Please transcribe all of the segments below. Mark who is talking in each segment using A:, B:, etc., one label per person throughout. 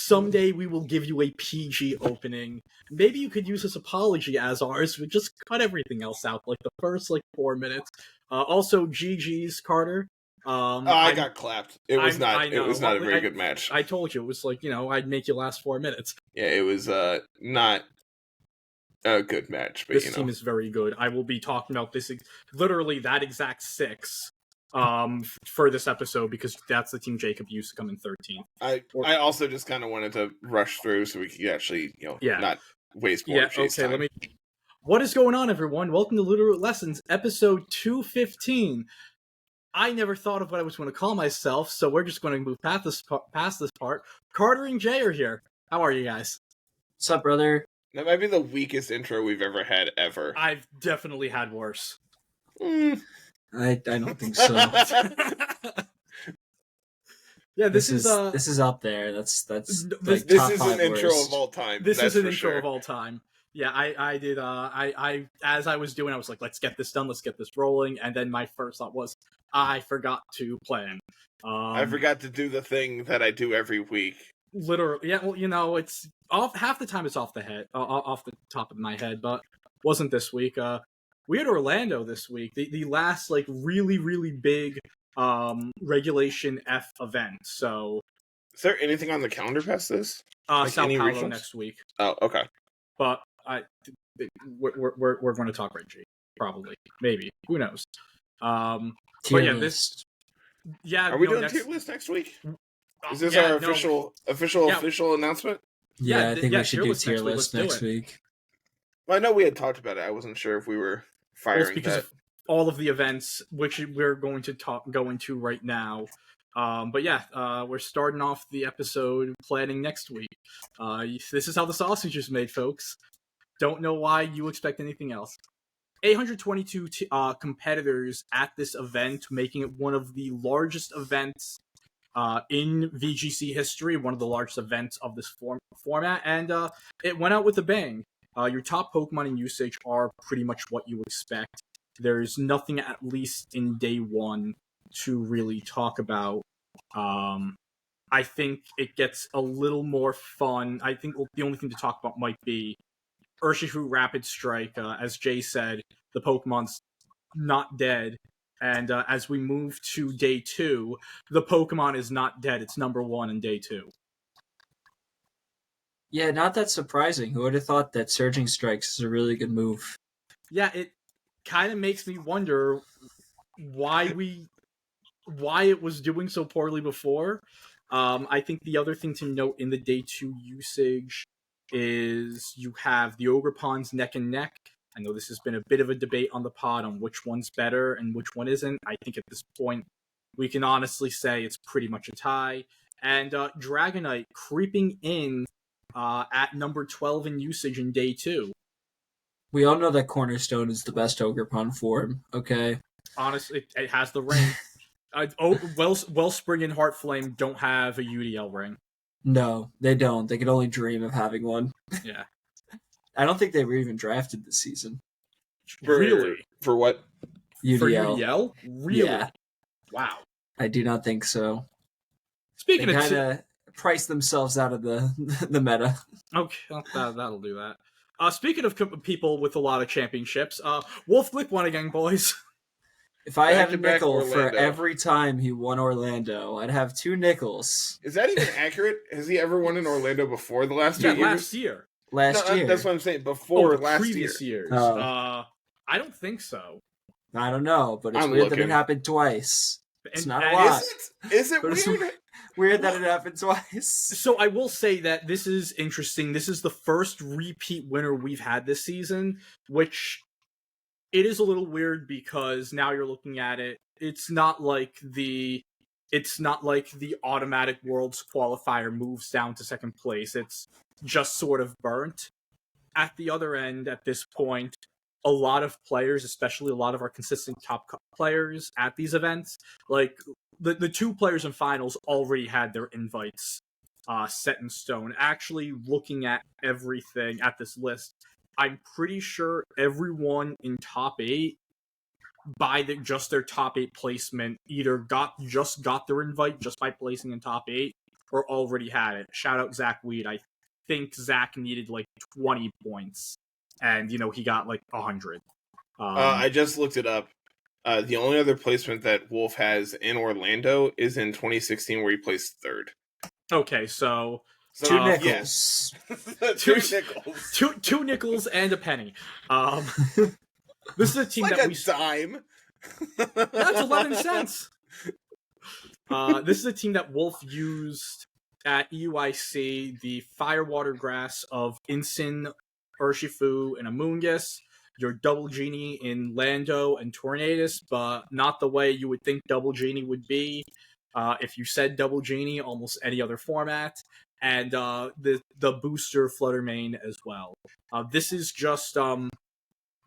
A: Someday we will give you a PG opening. Maybe you could use this apology as ours, but just cut everything else out, like the first 4 minutes. Also, GG's Carter.
B: I got clapped. It was not a very good match.
A: I told you it was I'd make you last 4 minutes.
B: Yeah, it was not a good match. But
A: this team is very good. I will be talking about this literally that exact 6 for this episode because that's the team Jacob used to come in 13th.
B: I also just kind of wanted to rush through so we could actually not waste more of Jay's time.
A: What is going on, everyone? Welcome to Littleroot Lessons, episode 215. I never thought of what I was going to call myself, so we're just going to move past this part. Carter and Jay are here. How are you guys?
C: What's up, brother?
B: That might be the weakest intro we've ever had, ever.
A: I've definitely had worse.
C: I don't think so.
A: Yeah, this is
C: up there. This
B: is an intro of all time.
A: This is an intro of all time. Yeah, I did. I as I was doing, I was like, let's get this done, let's get this rolling, and then my first thought was, I forgot to plan.
B: I forgot to do the thing that I do every week.
A: Literally, yeah. Well, it's off half the time. It's off the top of my head, but wasn't this week. We had Orlando this week, the last really really big Regulation F event. So,
B: is there anything on the calendar past this?
A: Sao Paulo next week.
B: Oh, okay.
A: But we're going to talk Reggie, probably, maybe, who knows?
C: Tier list.
B: Are we doing tier list next week? Is this our official announcement?
C: Yeah, I think we should do tier list next week.
B: Well, I know we had talked about it. I wasn't sure if we were firing
A: because of all of the events, which we're going to go into right now. But yeah, we're starting off the episode planning next week. This is how the sausage is made, folks. Don't know why you expect anything else. 822 competitors at this event, making it one of the largest events in VGC history, one of the largest events of this format, and it went out with a bang. Your top Pokemon in usage are pretty much what you expect. There's nothing, at least in day one, to really talk about. I think it gets a little more fun. I think the only thing to talk about might be Urshifu Rapid Strike. As Jay said, the Pokemon's not dead. And as we move to day 2, the Pokemon is not dead. It's number 1 in day 2.
C: Yeah, not that surprising. Who would have thought that Surging Strikes is a really good move?
A: Yeah, it kind of makes me wonder why it was doing so poorly before. I think the other thing to note in the day 2 usage is you have the Ogerpons neck and neck. I know this has been a bit of a debate on the pod on which one's better and which one isn't. I think at this point, we can honestly say it's pretty much a tie. And Dragonite creeping in at number 12 in usage in day 2.
C: We all know that Cornerstone is the best Ogerpon form, okay?
A: Honestly, it has the ring. Wellspring and Heartflame don't have a UDL ring.
C: No, they don't. They could only dream of having one.
A: Yeah.
C: I don't think they were even drafted this season.
A: Really?
B: For what?
C: UDL.
A: For UDL? Really?
C: Yeah.
A: Wow.
C: I do not think so.
A: Speaking
C: they
A: of...
C: kind of price themselves out of the meta.
A: Okay, that'll do that. Speaking of people with a lot of championships, Wolf Glick won again, boys.
C: If I had a nickel for every time he won Orlando, I'd have 2 nickels.
B: Is that even accurate? Has he ever won in Orlando before the last 2 years?
A: Last year.
C: Last year.
B: That's what I'm saying. Before last
A: previous
B: year.
A: Years. I don't think so.
C: I don't know, but it's weird that it happened twice. It's not a lot.
B: Is it weird?
C: Weird that it happened twice.
A: So I will say that this is interesting. This is the first repeat winner we've had this season, which it is a little weird because now you're looking at it. It's not like the automatic Worlds qualifier moves down to second place. It's just sort of burnt. At the other end, at this point, a lot of players, especially a lot of our consistent top players at these events, like the 2 players in finals already had their invites set in stone. Actually, looking at everything at this list, I'm pretty sure everyone in top 8 by just their top 8 placement either got their invite just by placing in top 8, or already had it. Shout out Zach Weed. I think Zach needed like 20 points, and he got like 100.
B: I just looked it up. The only other placement that Wolf has in Orlando is in 2016, where he placed third.
A: Okay, so
C: 2 nickels.
B: Yes. 2 nickels.
A: Two nickels and a penny. This is a team
B: like
A: that
B: a dime.
A: That's 11 cents. This is a team that Wolf used at EUIC, the Firewater Grass of Incin, Urshifu, and Amoonguss, your Double Genie in Lando and Tornadus, but not the way you would think Double Genie would be if you said Double Genie, almost any other format, and the booster Fluttermane as well. This is just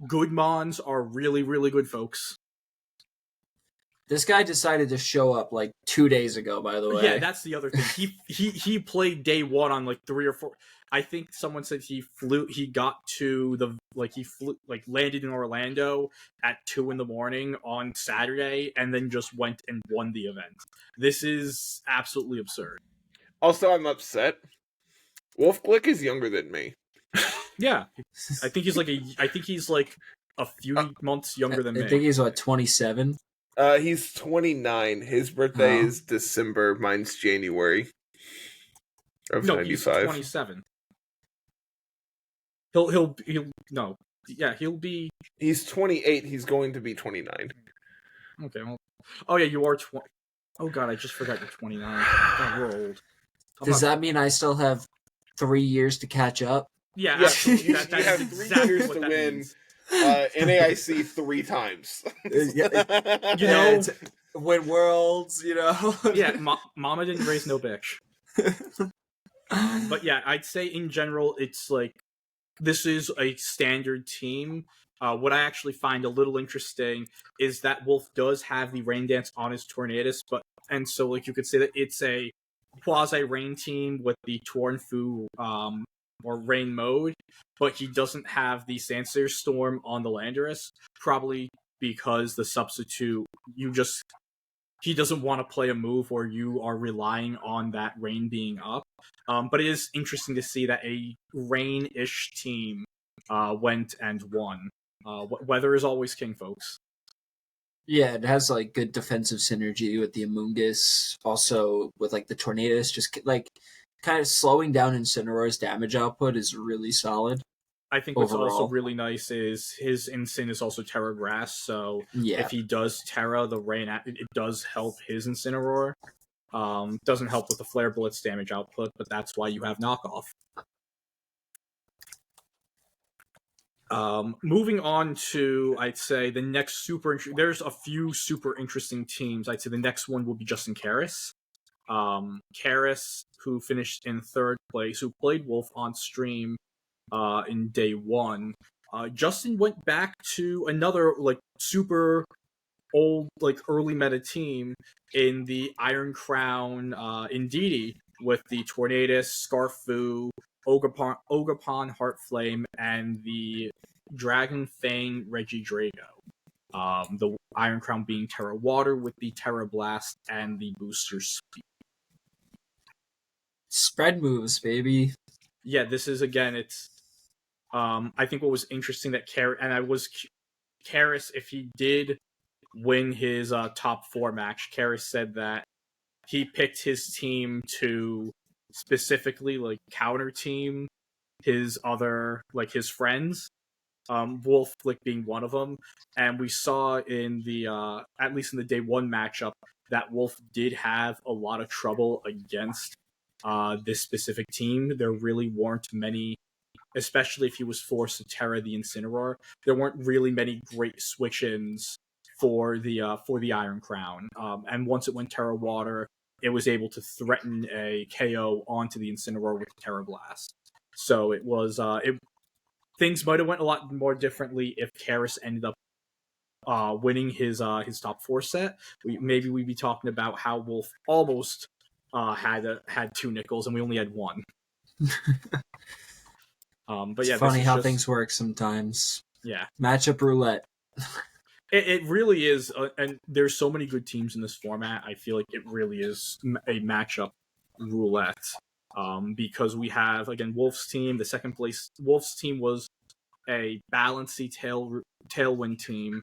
A: good mons are really, really good folks.
C: This guy decided to show up like 2 days ago, by the way.
A: Yeah, that's the other thing. He played day one on like 3 or 4. I think someone said he got to landed in Orlando at 2 a.m. on Saturday and then just went and won the event. This is absolutely absurd.
B: Also, I'm upset. Wolf Glick is younger than me.
A: Yeah. I think he's like a few months younger than me.
C: I think he's 27?
B: He's 29. His birthday is December. Mine's January. Of 95.
A: He's 27. He'll be.
B: He's 28. He's going to be 29.
A: Okay. Well, oh yeah, you are 20. Oh god, I just forgot you're 29. God, we're old.
C: Does that mean I still have 3 years to catch up?
A: Yeah,
B: you
A: exactly
B: have 3 years to win NAIC 3 times.
C: Win worlds,
A: Yeah, mama didn't raise no bitch. But yeah, I'd say in general, it's like, this is a standard team. What I actually find a little interesting is that Wolf does have the Rain Dance on his Tornadus, and so like you could say that it's a quasi-rain team with the Tornfu or rain mode, but he doesn't have the Sandslayer Storm on the Landorus, probably because the substitute, he doesn't want to play a move where you are relying on that rain being up. But it is interesting to see that a rain-ish team went and won. Weather is always king, folks.
C: Yeah, it has like good defensive synergy with the Amoonguss, also with like the Tornadus, just like kind of slowing down Incineroar's damage output is really solid.
A: I think what's also really nice is his Incin is also Terra Grass, so if he does Terra, the rain, it does help his Incineroar. Doesn't help with the Flare Blitz damage output, but that's why you have knockoff. Moving on to, I'd say, the next there's a few super interesting teams. I'd say the next one will be Justin Karras. Karras, who finished in 3rd place, who played Wolf on stream in day 1. Justin went back to another like super old, like early meta team in the Iron Crown Indeedee with the Tornadus, Scarfu, Ogerpon, Heartflame, and the Dragon Fang Regidrago. The Iron Crown being Terra Water with the Terra Blast and the Booster Speed.
C: Spread moves, baby.
A: Yeah, this is, again, it's... I think what was interesting that Karras, if he did win his top 4 match, Karras said that he picked his team to specifically like counter team his other, like his friends, Wolf Flick being one of them, and we saw in the at least in the day 1 matchup that Wolf did have a lot of trouble against this specific team. There really weren't many, especially if he was forced to Terra the Incineroar, there weren't really many great switch-ins for the Iron Crown. And once it went Terra Water, it was able to threaten a KO onto the Incineroar with Terra Blast. So it was things might have went a lot more differently if Karras ended up winning his top 4 set. Maybe we'd be talking about how Wolf almost had 2 nickels and we only had 1. But yeah,
C: it's funny how things work sometimes.
A: Yeah,
C: matchup roulette.
A: It really is, and there's so many good teams in this format. I feel like it really is a matchup roulette. Because we have, again, Wolf's team. The second place Wolf's team was a balancy tailwind team.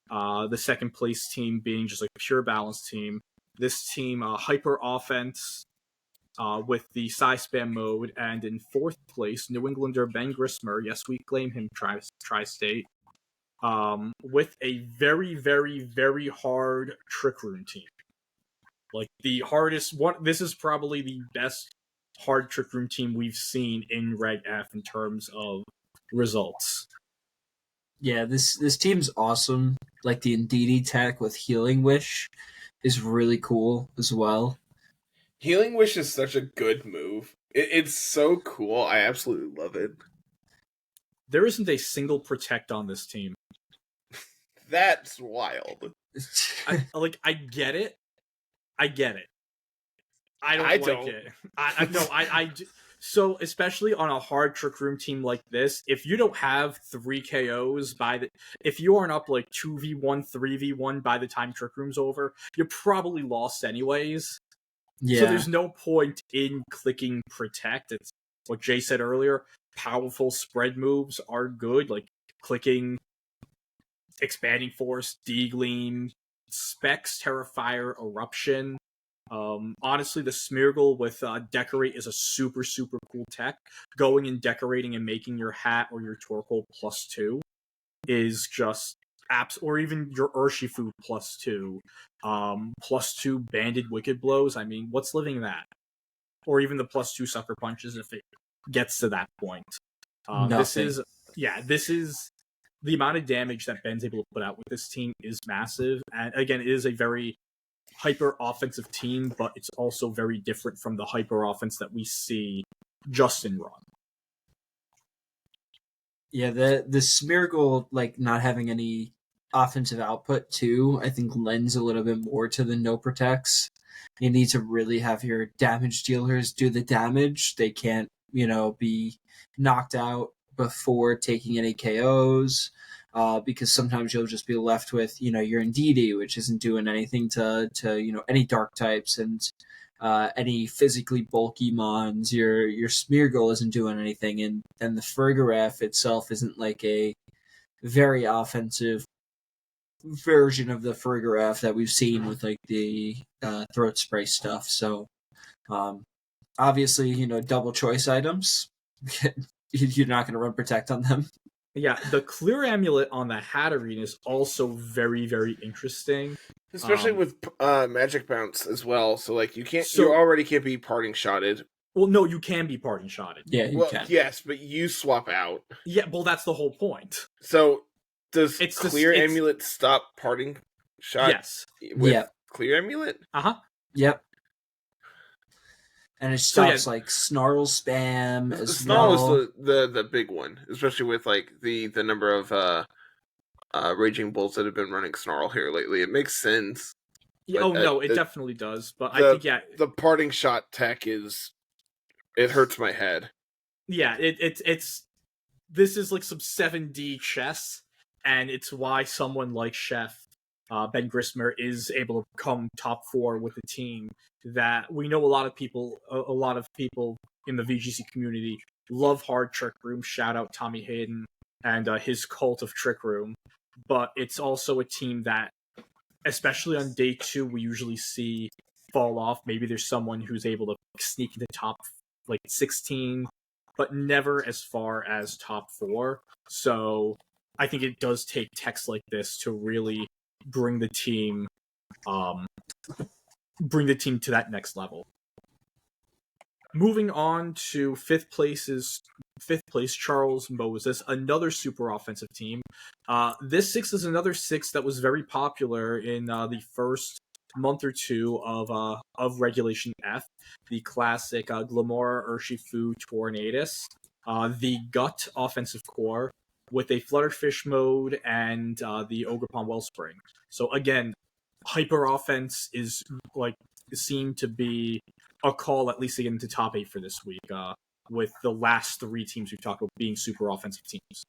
A: The second place team being just like pure balance team. This team, hyper offense with the size spam mode, and in fourth place, New Englander Ben Grismer. Yes, we claim him tri-state. With a very, very, very hard trick room team. Like the hardest one. This is probably the best hard trick room team we've seen in Reg F in terms of results.
C: Yeah, this team's awesome. Like the Indeedee tech with Healing Wish is really cool as well.
B: Healing Wish is such a good move. It's so cool. I absolutely love it.
A: There isn't a single protect on this team.
B: That's wild.
A: I get it. I get it. I don't. It. So especially on a hard trick room team like this, if you don't have 3 KOs if you aren't up like 2v1, 3v1 by the time trick room's over, you're probably lost anyways.
C: Yeah.
A: So there's no point in clicking protect. It's what Jay said earlier. Powerful spread moves are good, like clicking Expanding Force, D-Gleam, Specs, Terrifier, Eruption. Honestly, the Smeargle with Decorate is a super, super cool tech. Going and decorating and making your hat or your Torkoal +2 is just apps, or even your Urshifu +2. +2 Banded Wicked Blows. I mean, what's living that? Or even the +2 Sucker Punches if it gets to that point. This is the amount of damage that Ben's able to put out with this team is massive. And again, it is a very hyper offensive team, but it's also very different from the hyper offense that we see Justin run.
C: Yeah, the Smeargle, like, not having any offensive output too, I think lends a little bit more to the no protects. You need to really have your damage dealers do the damage. They can't, be knocked out before taking any KOs, because sometimes you'll just be left with, your Indeedee, which isn't doing anything to any dark types, and any physically bulky mons. Your Smeargle isn't doing anything, and the Farigiraf itself isn't like a very offensive version of the Farigiraf that we've seen with like the throat spray stuff. So obviously, double choice items. You're not going to run protect on them.
A: Yeah, the Clear Amulet on the Hatterene is also very, very interesting.
B: Especially with Magic Bounce as well. So, like, you already can't be parting shotted.
A: Well, no, you can be parting shotted.
C: Yeah, you can.
B: Yes, but you swap out.
A: Yeah, well, that's the whole point.
B: So, does Clear Amulet stop parting shot?
A: Yes.
B: With Clear Amulet?
A: Uh-huh.
C: Yep. And it stops like Snarl spam as
B: Snarl
C: well.
B: is the big one, especially with like the number of Raging Bulls that have been running Snarl here lately. It makes sense.
A: Yeah, it definitely does. But I think
B: the parting shot tech it hurts my head.
A: Yeah, it's this is like some 7D chess, and it's why someone like Chef Ben Grismer is able to come top 4 with the team. That we know a lot of people in the VGC community love hard trick room. Shout out Tommy Hayden and his cult of trick room. But it's also a team that, especially on day 2, we usually see fall off. Maybe there's someone who's able to sneak into top like 16, but never as far as top 4. So I think it does take techs like this to really bring the team to that next level. Moving on to fifth place, Charles Moses, another super offensive team. This 6 is another 6 that was very popular in the first month or 2 of Regulation F. The classic Glamora Urshifu Tornadus, the Gut offensive core with a Flutterfish mode and the Ogerpon Wellspring. So again, hyper offense is seemed to be a call, at least to get into top 8 for this week, with the last 3 teams we've talked about being super offensive teams.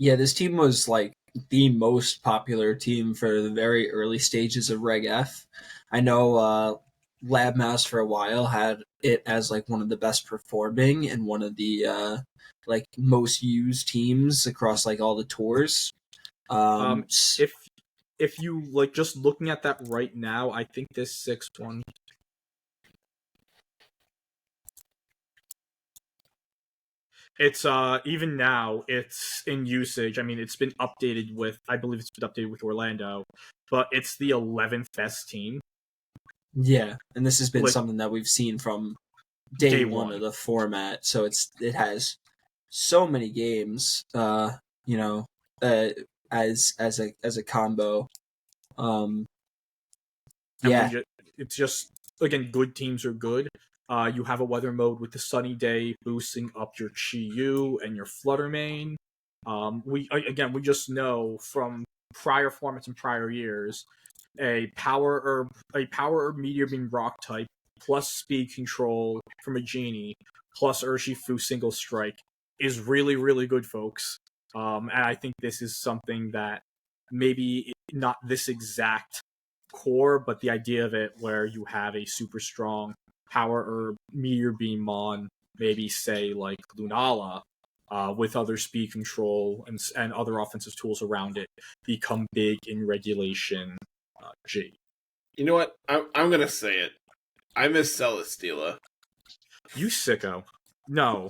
C: Yeah, this team was like the most popular team for the very early stages of Reg F. I know Lab Mouse for a while had it as like one of the best performing and one of the like most used teams across like all the tours.
A: Um, if you like just looking at that right now, I think this 6-1. It's even now it's in usage. I mean, it's been updated with I believe it's been updated with Orlando, but it's the 11th best team.
C: Yeah, and this has been
A: Like,
C: something that we've seen from day one of the format. So it has so many games. You know, as a combo. Yeah,
A: It's just again, good teams are good. You have a weather mode with the sunny day boosting up your Chi-Yu and your Flutter Mane. We just know from prior formats and prior years, a power herb meteor beam rock type plus speed control from a genie plus Urshifu single strike is really really good, folks. And I think this is something that maybe not this exact core, but the idea of it where you have a super strong power herb meteor beam mon, maybe say like Lunala, with other speed control and other offensive tools around it, become big in regulation G.
B: You know what? I'm gonna say it. I miss Celesteela.
A: You sicko. No.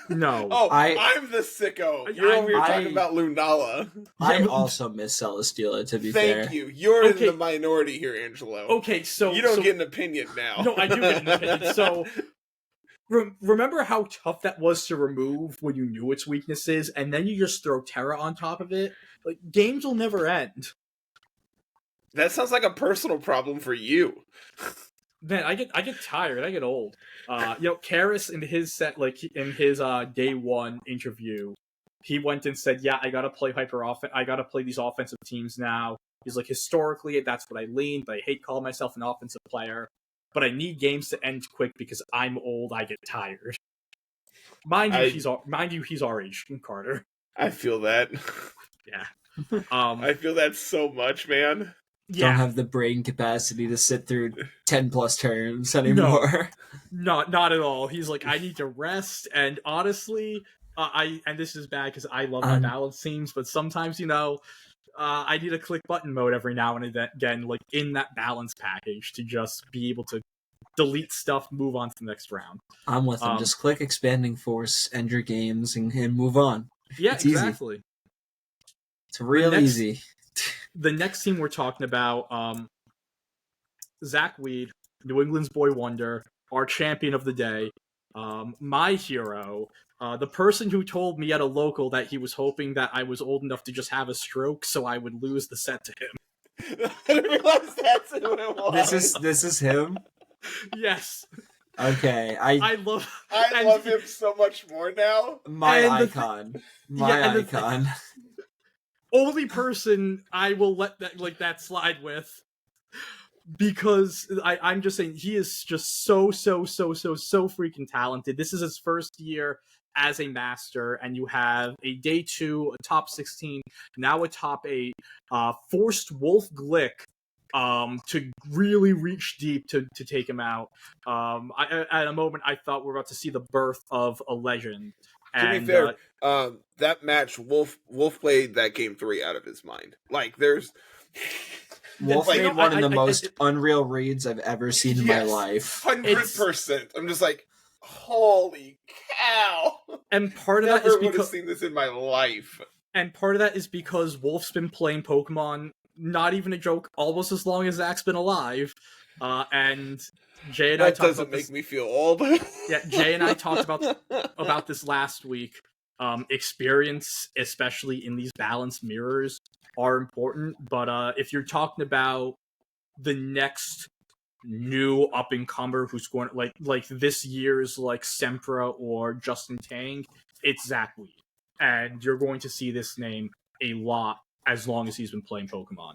A: No.
B: Oh, I'm the sicko. You're over here talking about Lunala.
C: I also miss Celesteela, to be fair.
B: Thank you. You're in the minority here, Angelo.
A: Okay, so
B: you don't get an opinion now.
A: No, I do get an opinion. So remember how tough that was to remove when you knew its weaknesses, and then you just throw Terra on top of it? Like, games will never end.
B: That sounds like a personal problem for you.
A: Man, I get tired. I get old. Karras in his set, like in his day one interview, he went and said, "Yeah, I gotta play I gotta play these offensive teams now." He's like, historically, that's what I lean, but I hate calling myself an offensive player. But I need games to end quick because I'm old. I get tired. Mind you, he's our age, Carter.
B: I feel that.
A: Yeah.
B: I feel that so much, man.
C: Don't have the brain capacity to sit through 10 plus turns anymore.
A: No, not at all. He's like, I need to rest, and honestly, and this is bad because I love my balance teams, but sometimes, I need a click button mode every now and again, like in that balance package, to just be able to delete stuff, move on to the next round.
C: I'm with him. Just click expanding force, end your games, and move on.
A: Yeah,
C: it's
A: exactly.
C: Easy. It's real easy.
A: The next team we're talking about, Zach Weed, New England's Boy Wonder, our champion of the day, my hero, the person who told me at a local that he was hoping that I was old enough to just have a stroke so I would lose the set to him.
B: I didn't realize that's who it was.
C: This is him?
A: Yes.
C: Okay,
A: I love
B: him so much more now.
C: My icon.
A: Only person I will let that slide with, because I'm just saying he is just so freaking talented. This is his first year as a master, and you have a day 2, a top 16, now a top 8, forced Wolf Glick to really reach deep to take him out. At a moment, I thought we were about to see the birth of a legend.
B: To be fair, that match, Wolf played that game 3 out of his mind. Like, there's...
C: Wolf made one of the most unreal reads I've ever seen in my life.
B: 100%. I'm just like, holy cow!
A: And part of that is because...
B: Never would have seen this in my life.
A: And part of that is because Wolf's been playing Pokemon, not even a joke, almost as long as Zach's been alive. And Jay and I talked about this.
B: That doesn't make me feel old.
A: Yeah, Jay and I talked about this last week. Experience, especially in these balanced mirrors, are important. But if you're talking about the next new up and comer who's going like this year's like Sempra or Justin Tang, it's Zach Weed, and you're going to see this name a lot as long as he's been playing Pokemon.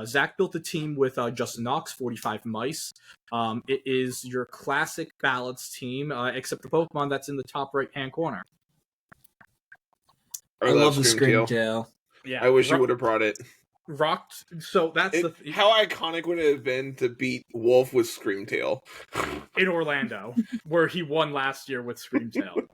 A: Zach built a team with Justin Knox, 45 mice. It is your classic balance team, except the Pokemon that's in the top right-hand corner.
B: Or
C: I
B: that
C: love the
B: Screamtail.
C: Screamtail.
A: Yeah,
B: I wish you would have brought it.
A: rocked. So that's
B: How iconic would it have been to beat Wolf with Screamtail?
A: in Orlando, where he won last year with Screamtail.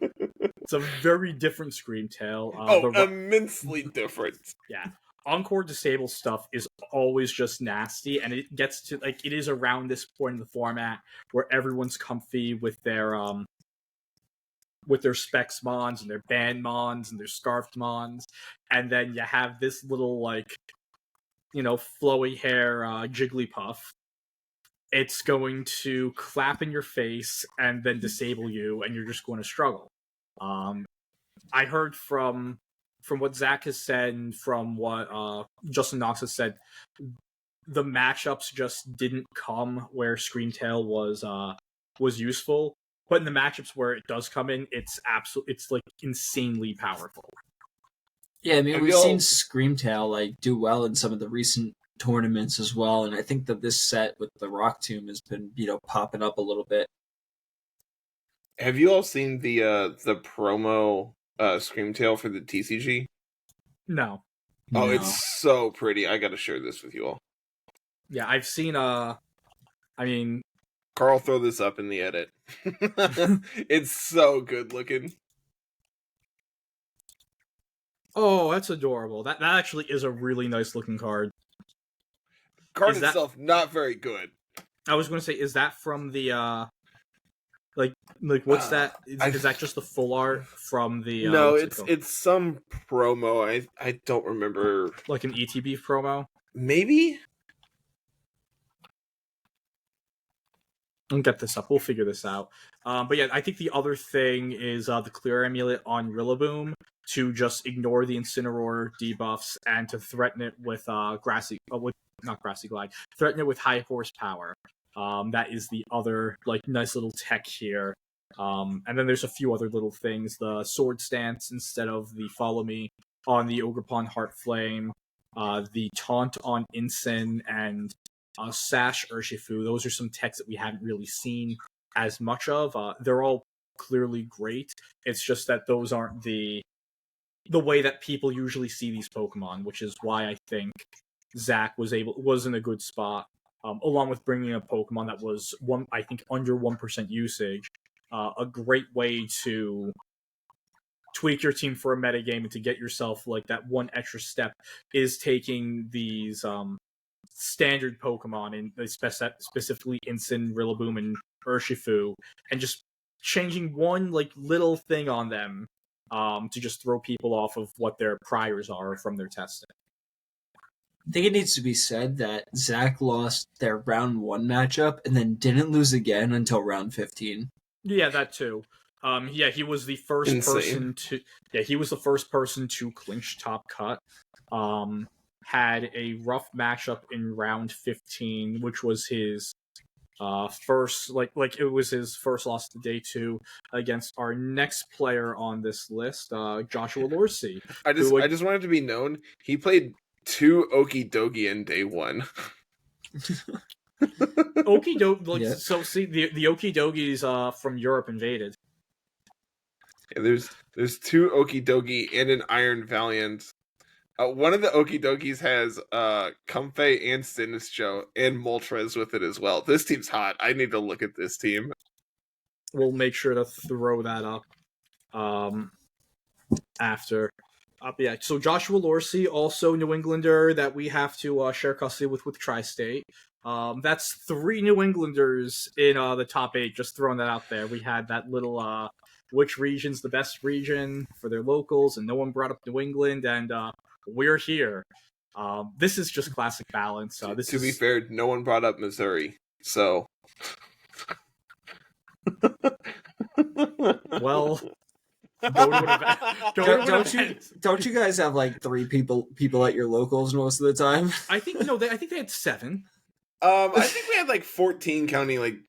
A: It's a very different Screamtail.
B: Immensely different.
A: Yeah. Encore disable stuff is always just nasty, and it gets to it is around this point in the format where everyone's comfy with their specs mons and their band mons and their scarfed mons, and then you have this little flowy hair Jigglypuff. It's going to clap in your face and then disable you, and you're just going to struggle. I heard from what Zach has said and from what Justin Knox has said, the matchups just didn't come where Screamtail was useful. But in the matchups where it does come in, it's insanely powerful.
C: Yeah, I mean, we've seen Screamtail do well in some of the recent tournaments as well, and I think that this set with the Rock Tomb has been popping up a little bit.
B: Have you all seen the promo Screamtail for the TCG?
A: No.
B: Oh, it's so pretty. I gotta share this with you all.
A: Yeah, I've seen
B: Carl, throw this up in the edit. It's so good looking.
A: Oh, that's adorable. That actually is a really nice looking card.
B: Card itself not very good.
A: I was going to say, is that from the what's that? Is that just the full art from the?
B: No, it's some promo. I don't remember.
A: Like an ETB promo,
B: maybe.
A: I'll get this up. We'll figure this out. But yeah, I think the other thing is the clear amulet on Rillaboom to just ignore the Incineroar debuffs and to threaten it with not Grassy Glide, threaten it with high horsepower. That is the other nice little tech here. And then there's a few other little things. The Sword Stance instead of the Follow Me on the Ogerpon Heartflame, the Taunt on Incin, and Sash Urshifu. Those are some techs that we haven't really seen as much of. They're all clearly great. It's just that those aren't the way that people usually see these Pokemon, which is why I think Zach was in a good spot, along with bringing a Pokemon that was under 1% usage. A great way to tweak your team for a metagame and to get yourself that one extra step is taking these standard Pokemon, and specifically Incin, Rillaboom, and Urshifu, and just changing one little thing on them to just throw people off of what their priors are from their testing.
C: I think it needs to be said that Zach lost their round 1 matchup and then didn't lose again until round 15.
A: Yeah, that too. He was the first person to. Yeah, he was the first person to clinch top cut. Had a rough matchup in round 15, which was his first it was his first loss to day 2 against our next player on this list, Joshua Lorsi.
B: I just wanted to be known he played 2 Okidogi in day 1.
A: Okidogi,
B: yeah.
A: So see the Okidogis from Europe invaded.
B: Yeah, there's 2 Okidogi and an Iron Valiant. One of the Okidogis has Comfey and Sinistro and Moltres with it as well. This team's hot. I need to look at this team.
A: We'll make sure to throw that up after. Yeah, so Joshua Lorsi, also New Englander that we have to share custody with Tri-State. That's 3 New Englanders in the top 8. Just throwing that out there. We had that little which region's the best region for their locals, and no one brought up New England, and we're here. This is just classic balance.
B: To be fair, no one brought up Missouri, so.
A: Well,
C: don't you guys have 3 people at your locals most of the time?
A: I think they had 7.
B: I think we had 14 counting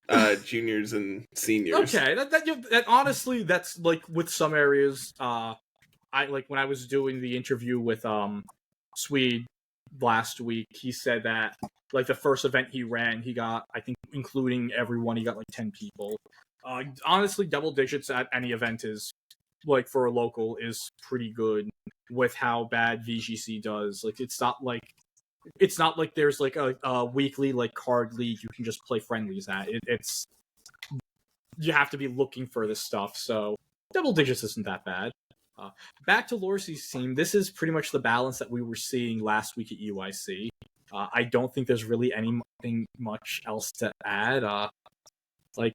B: juniors and seniors.
A: Okay, that honestly, that's with some areas. I when I was doing the interview with Swede last week, he said that the first event he ran, he got, I think including everyone, he got 10 people. Honestly, double digits at any event is like for a local is pretty good with how bad VGC does. Like it's not like there's like a weekly like card league you can just play friendlies at. It's you have to be looking for this stuff. So double digits isn't that bad. Back to Lorcy's team. This is pretty much the balance that we were seeing last week at UIC. I don't think there's really anything much else to add. Like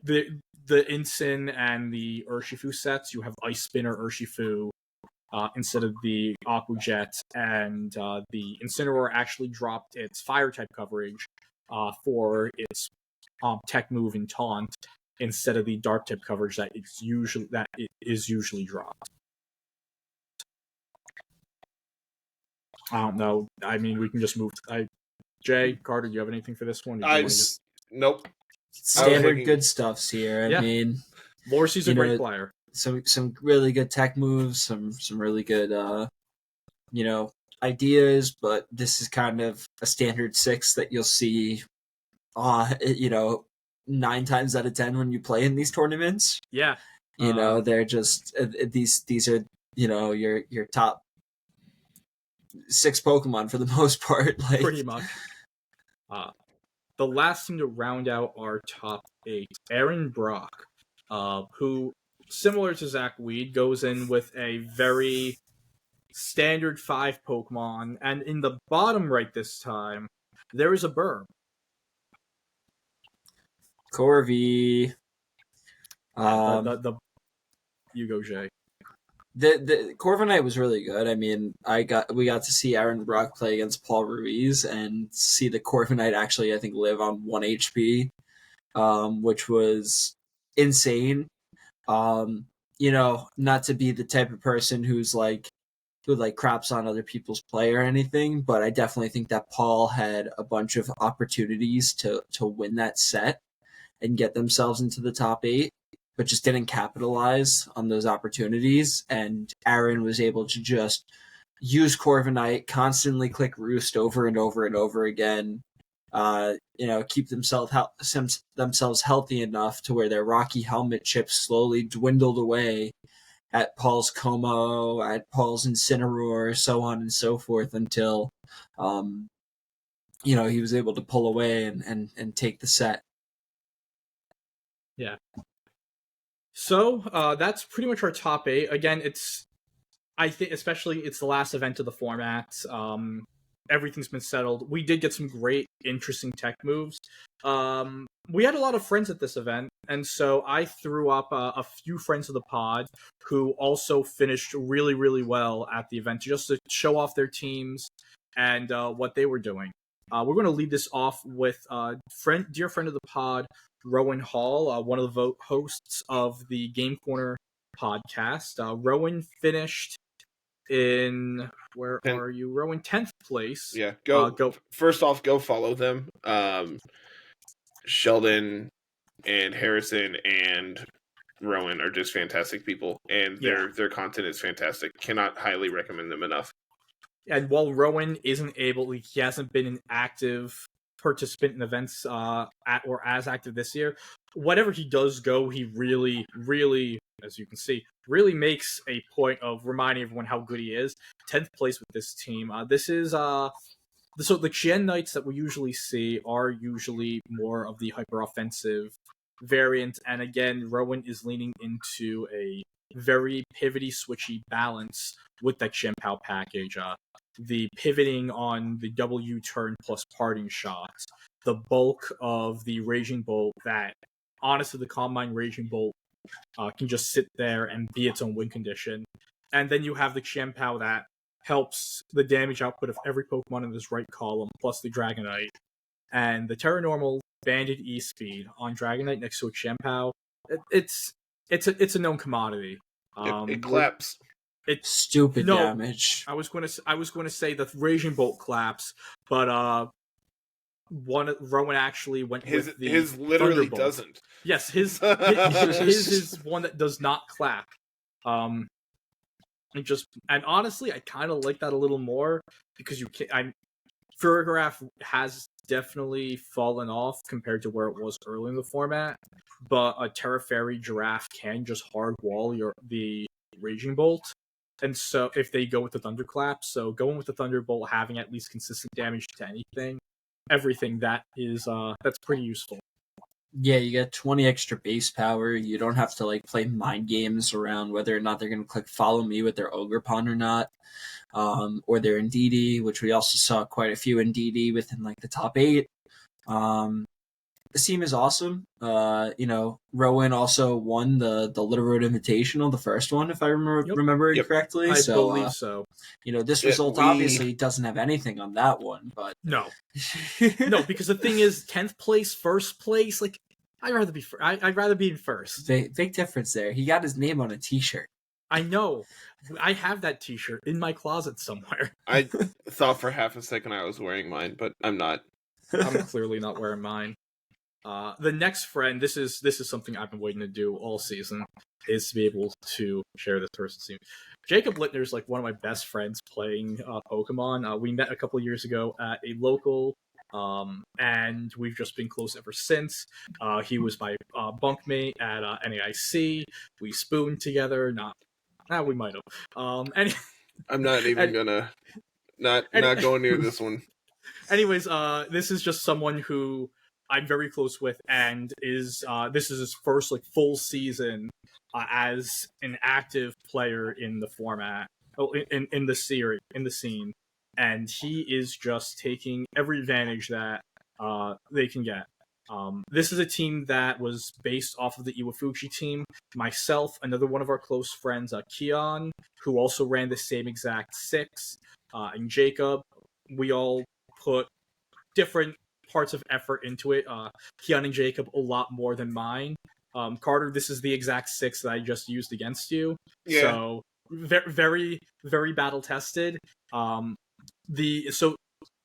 A: the Incin and the Urshifu sets, you have Ice Spinner Urshifu instead of the Aqua Jet, and the Incineroar actually dropped its Fire type coverage for its Tech Move and Taunt instead of the Dark type coverage that it is usually dropped. I don't know. I mean, we can just move. Jay, Carter, do you have anything for this one?
B: Nope.
C: Standard good stuffs here. I mean,
A: Lorcy's a great player.
C: Some really good tech moves, some really good ideas, but this is kind of a standard 6 that you'll see 9 times out of 10 when you play in these tournaments.
A: Yeah.
C: They're just these are your top 6 Pokemon for the most part. Like
A: pretty much. The last team to round out our top 8, Aaron Brock, who, similar to Zach Weed, goes in with a very standard 5 Pokemon, and in the bottom right this time, there is a Burb.
C: Corvi.
A: You go, Jay.
C: The Corviknight was really good. I mean, we got to see Aaron Brock play against Paul Ruiz and see the Corviknight actually, I think, live on 1 HP, which was insane. Not to be the type of person who craps on other people's play or anything, but I definitely think that Paul had a bunch of opportunities to win that set and get themselves into the top 8. But just didn't capitalize on those opportunities. And Aaron was able to just use Corviknight, constantly click Roost over and over and over again, keep themselves healthy enough to where their Rocky Helmet chips slowly dwindled away at Paul's Como, at Paul's Incineroar, so on and so forth until, he was able to pull away and take the set.
A: Yeah. So that's pretty much our top 8. Again, I think especially it's the last event of the format. Everything's been settled. We did get some great, interesting tech moves. We had a lot of friends at this event, and so I threw up a few friends of the pod who also finished really, really well at the event, just to show off their teams and what they were doing. We're going to lead this off with dear friend of the pod, Rowan Hall, one of the hosts of the Game Corner podcast. Rowan finished in, where are you, Rowan? 10th place.
B: Yeah, go. First off, go follow them. Sheldon and Harrison and Rowan are just fantastic people, and their content is fantastic. Cannot highly recommend them enough.
A: And while Rowan he hasn't been an active participant in events or as active this year, whatever he does go, he really, really, as you can see, really makes a point of reminding everyone how good he is. 10th place with this team. This is so the Gen Knights that we usually see are usually more of the hyper offensive variant, and again, Rowan is leaning into a very pivoty, switchy balance with that Chien-Pao package. The pivoting on the W turn plus parting shots, the bulk of the Raging Bolt that, honestly, the Combine Raging Bolt can just sit there and be its own win condition. And then you have the Chien-Pao that helps the damage output of every Pokemon in this right column, plus the Dragonite. And the Terra Normal Banded E-Speed on Dragonite next to a Chien-Pao, it's a known commodity.
B: It claps.
C: It's stupid damage.
A: I was going to say the Raging Bolt claps, but Rowan actually went with the
B: his literally
A: Thunderbolt.
B: Doesn't.
A: Yes, his is one that does not clap. And honestly, I kind of like that a little more because Furgraph has definitely fallen off compared to where it was early in the format, but a Terra Fairy Giraffe can just hard wall the Raging Bolt. And so if they go with the Thunderclap, so going with the Thunderbolt, having at least consistent damage to everything that is that's pretty useful.
C: Yeah, you get 20 extra base power. You don't have to like play mind games around whether or not they're going to click follow me with their Ogre Pawn or not, or their Indeedee, which we also saw quite a few Indeedee within like the top 8. This team is awesome. Rowan also won the Littleroot Invitational, the first one, if I remember it correctly.
A: I believe so.
C: This result obviously doesn't have anything on that one, but
A: no, because the thing is, 10th place, first place, like I'd rather be in first.
C: Big difference there. He got his name on a T-shirt.
A: I know. I have that T-shirt in my closet somewhere.
B: I thought for half a second I was wearing mine, but I'm not.
A: I'm clearly not wearing mine. The next friend, this is something I've been waiting to do all season, is to be able to share this person's team. Jacob Littner is like one of my best friends playing Pokemon. We met a couple years ago at a local, and we've just been close ever since. He was my bunkmate at NAIC. We spooned together. We might have.
B: I'm not even gonna not going near this one.
A: Anyways, this is just someone who I'm very close with, and this is his first like full season as an active player in the format, in the scene, and he is just taking every advantage that they can get. This is a team that was based off of the Iwafuchi team. Myself, another one of our close friends, Keon, who also ran the same exact 6, and Jacob. We all put different parts of effort into it. Keon and Jacob a lot more than mine. Carter, this is the exact 6 that I just used against you. Yeah. So very, very battle tested. The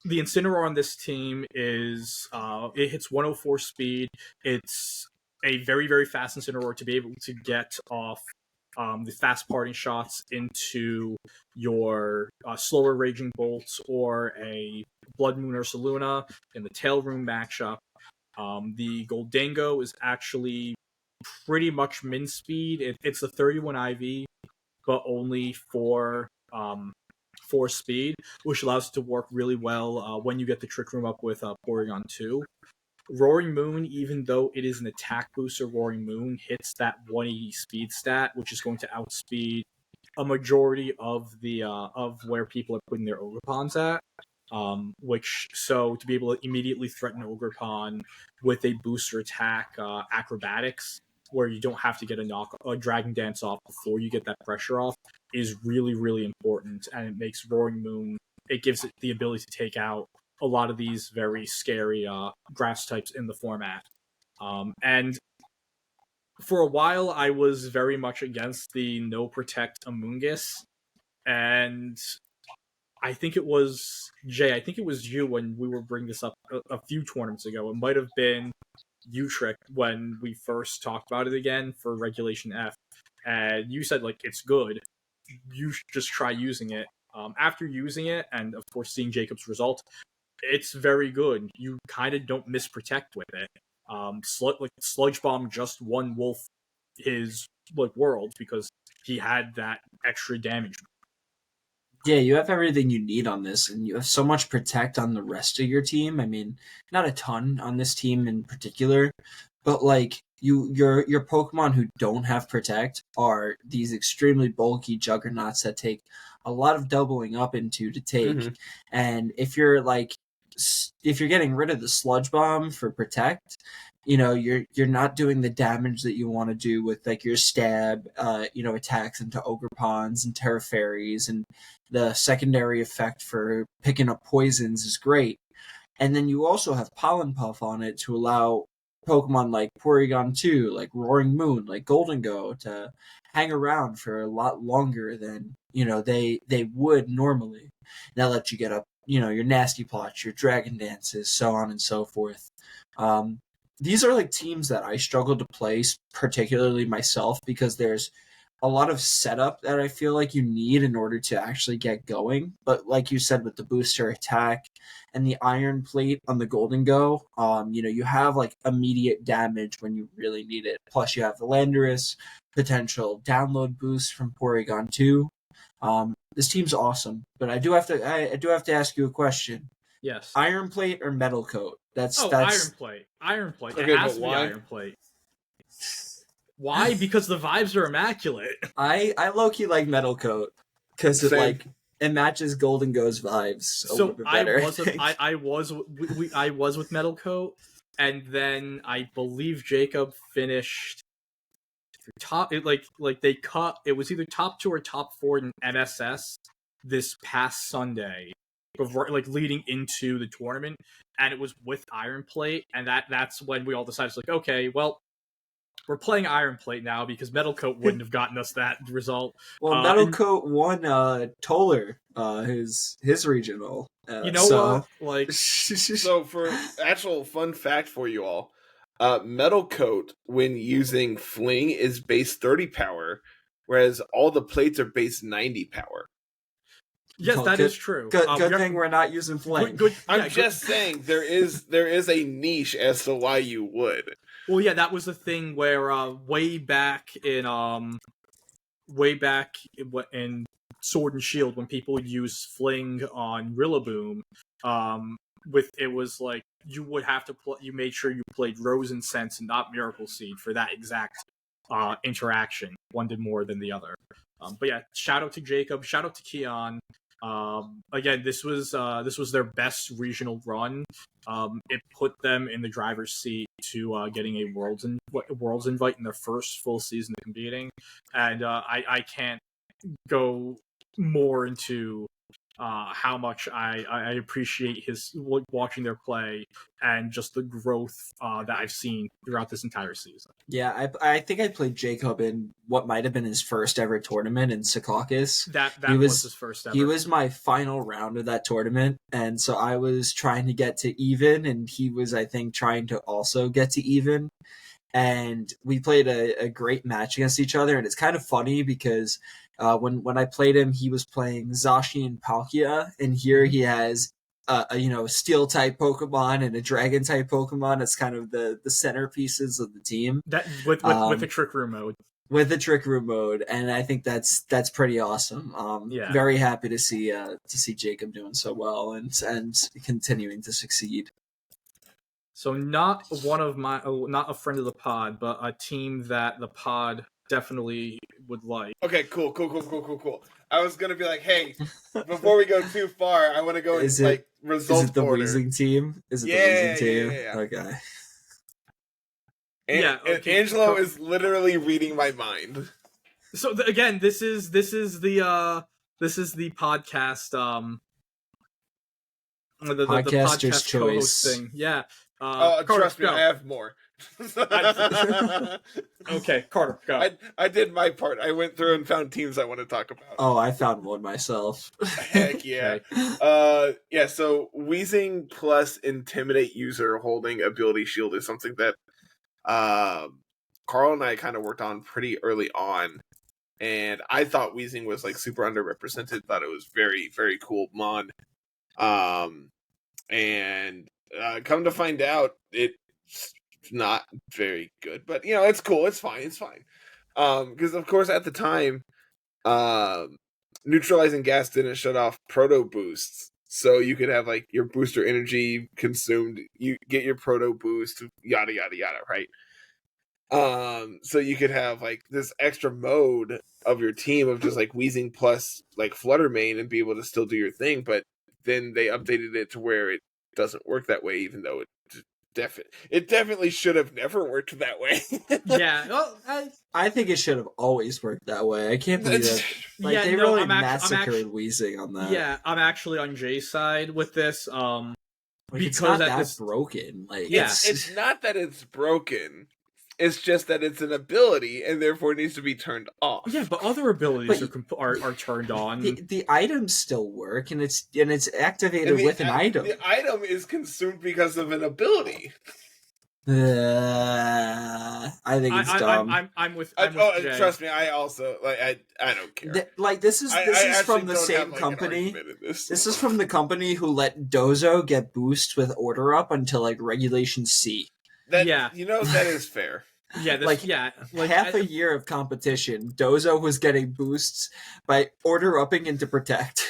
A: Incineroar on this team is it hits 104 speed. It's a very, very fast Incineroar to be able to get off the fast parting shots into your slower Raging Bolts or a Blood Moon Ursaluna in the Tail Room matchup. The Goldango is actually pretty much min speed. It's a 31 IV, but only for 4 speed, which allows it to work really well when you get the Trick Room up with Porygon 2. Roaring Moon, even though it is an attack booster, Roaring Moon hits that 180 speed stat, which is going to outspeed a majority of the of where people are putting their Ogre-Pons at. So to be able to immediately threaten Ogre-Pon with a booster attack, acrobatics, where you don't have to get a Dragon Dance off before you get that pressure off, is really, really important, and it makes Roaring Moon, it gives it the ability to take out a lot of these very scary grass types in the format. And for a while, I was very much against the no protect Amoonguss, and I think it was Jay. I think it was you when we were bringing this up a few tournaments ago. It might have been U-Trick when we first talked about it again for Regulation F, and you said like it's good. You should just try using it. After using it, and of course seeing Jacob's result, it's very good. You kind of don't misprotect with it. Sludge Bomb just won Wolf his world because he had that extra damage.
C: Yeah, you have everything you need on this, and you have so much protect on the rest of your team. I mean, not a ton on this team in particular, but like your Pokemon who don't have protect are these extremely bulky juggernauts that take a lot of doubling up into to take. Mm-hmm. And if you're getting rid of the Sludge Bomb for protect, you're not doing the damage that you want to do with like your stab, attacks into Ogre-Pons and Terra Fairies, and the secondary effect for picking up poisons is great. And then you also have Pollen Puff on it to allow Pokemon like Porygon 2, like Roaring Moon, like Goldango to hang around for a lot longer than, they would normally. That lets you get up, your Nasty Plots, your Dragon Dances, so on and so forth. These are like teams that I struggle to play, particularly myself, because there's a lot of setup that I feel like you need in order to actually get going. But like you said, with the booster attack, and the iron plate on the Golden Go, you have like immediate damage when you really need it. Plus, you have the Landorus potential download boost from Porygon 2. This team's awesome, but I do have to ask you a question.
A: Yes.
C: Iron plate or metal coat? That's
A: Iron plate. Iron plate.
B: Okay,
A: it has
B: but
A: to be
B: why?
A: Iron plate. Why? Because the vibes are immaculate.
C: I low-key like metal coat because it matches Golden Go's vibes a little bit better.
A: I was with metal coat, and then I believe Jacob finished top. It was either top 2 or top 4 in MSS this past Sunday, before leading into the tournament, and it was with Iron Plate, and that's when we all decided, like, okay, well, we're playing Iron Plate now because Metal Coat wouldn't have gotten us that result.
C: Well, Metal Coat won Toller, his regional.
A: What?
B: So for actual fun fact for you all, Metal Coat, when using Fling, is base 30 power, whereas all the plates are base 90 power.
A: Yes, that is true.
C: Good thing we're not using Fling.
B: I'm just saying there is a niche as to why you would.
A: Well, yeah, that was the thing where way back in Sword and Shield, when people would use Fling on Rillaboom, it was like you would have to you made sure you played Rose and Sense and not Miracle Seed for that exact interaction. One did more than the other. But yeah, shout out to Jacob, shout out to Keon. Again, this was their best regional run. It put them in the driver's seat to getting a Worlds invite in their first full season of competing, and I can't go more into how much I appreciate watching their play and just the growth that I've seen throughout this entire season.
C: Yeah, I think I played Jacob in what might have been his first ever tournament in Secaucus.
A: That was his first ever.
C: He was my final round of that tournament, and so I was trying to get to even, and he was, I think, trying to also get to even. And we played a great match against each other, and it's kind of funny because when I played him, he was playing Zacian and Palkia, and here he has a steel type Pokemon and a dragon type Pokemon. It's kind of the centerpieces of the team.
A: That with the Trick Room mode.
C: With the Trick Room mode, and I think that's pretty awesome.
A: Yeah.
C: Very happy to see Jacob doing so well and continuing to succeed.
A: So not not a friend of the pod, but a team that the pod definitely would like.
B: Okay, cool. I was gonna be like, hey, before we go too far, I want to go in result
C: Is it the
B: order.
C: Weezing team? Is it the Weezing team?
B: Yeah.
C: Okay.
B: And Angelo is literally reading my mind.
A: So again, this is the podcast the
C: Podcaster's
A: podcast
C: choice
A: thing. Yeah.
B: Trust me, I have more.
A: Okay, Carter, go.
B: I did my part. I went through and found teams I want to talk about.
C: Oh, I found one myself.
B: Heck yeah. Yeah, so Weezing plus Intimidate user holding Ability Shield is something that Carl and I kind of worked on pretty early on. And I thought Weezing was super underrepresented. Thought it was very, very cool mon. And come to find out, it's not very good. But, it's cool. It's fine. Because, of course, at the time, neutralizing gas didn't shut off proto boosts. So you could have, your booster energy consumed. You get your proto boost, yada, yada, yada, right? So you could have, this extra mode of your team of just, Weezing plus, Flutter Mane and be able to still do your thing. But then they updated it to where it doesn't work that way, even though it definitely should have never worked that way.
A: Yeah, well,
C: I think it should have always worked that way. I can't believe that. They really massacred Weezing on that.
A: Yeah, I'm actually on Jay's side with this.
C: Because it's
A: because
C: not that broken.
B: It's not that it's broken. It's just that it's an ability and therefore needs to be turned off.
A: Yeah, but other abilities are turned on.
C: The items still work, and it's activated with an item.
B: The item is consumed because of an ability.
C: I think it's dumb.
A: I'm with Jay.
B: Trust me, I also I don't care.
C: This is from the same company. This is from the company who let Dozo get boost with order up until like Regulation C.
B: That is fair.
C: Half a year of competition, Dozo was getting boosts by order upping into Protect.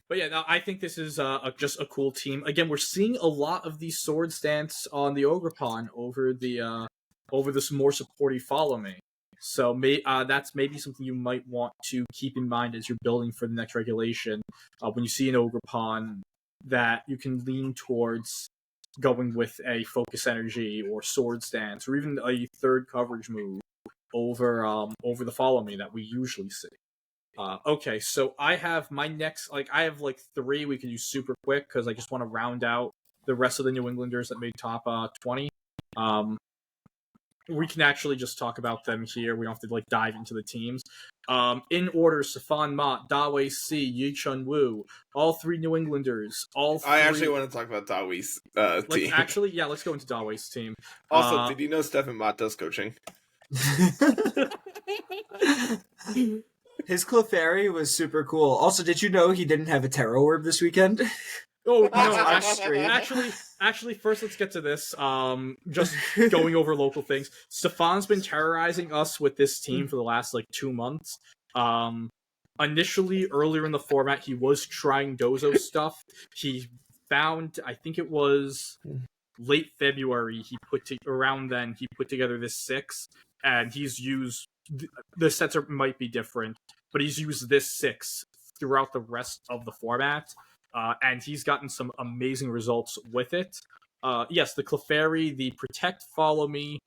A: But no, I think this is just a cool team. Again, we're seeing a lot of these Swords Dance on the Ogrepon over this more supportive Follow Me. So that's maybe something you might want to keep in mind as you're building for the next regulation. When you see an Ogrepon, that you can lean towards going with a Focus Energy or Swords Dance or even a third coverage move over the Follow Me that we usually see. Okay, so I have my next, I have 3 we can use super quick because I just want to round out the rest of the New Englanders that made top 20. We can actually just talk about them here. We don't have to dive into the teams. In order, Safan Mott, Dawei C, Yi Chun Woo, all 3 New Englanders. I
B: actually want to talk about Dawei's team.
A: Let's go into Dawei's team.
B: Also, did you know Stefan Mott does coaching?
C: His Clefairy was super cool. Also, did you know he didn't have a Terror Orb this weekend?
A: Oh, no, actually, first let's get to this. Just going over local things. Stefan's been terrorizing us with this team for the last, 2 months. Initially, earlier in the format, he was trying Dozo stuff. He found, I think it was late February, he put together this 6, and he's used, the sets might be different, but he's used this 6 throughout the rest of the format. And he's gotten some amazing results with it. Yes, the Clefairy, the Protect, Follow Me,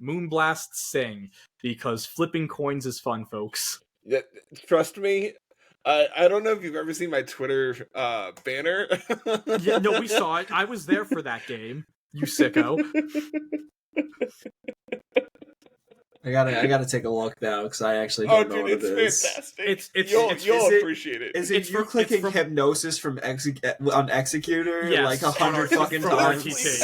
A: Moonblast, Sing, because flipping coins is fun, folks.
B: Yeah, trust me. I don't know if you've ever seen my Twitter banner.
A: Yeah, no, we saw it. I was there for that game, you sicko.
C: I gotta take a look now because I actually don't know what it is.
B: Fantastic. You'll appreciate it.
C: Is it you clicking Hypnosis from on Executor?
A: Yes,
C: 100 fucking times.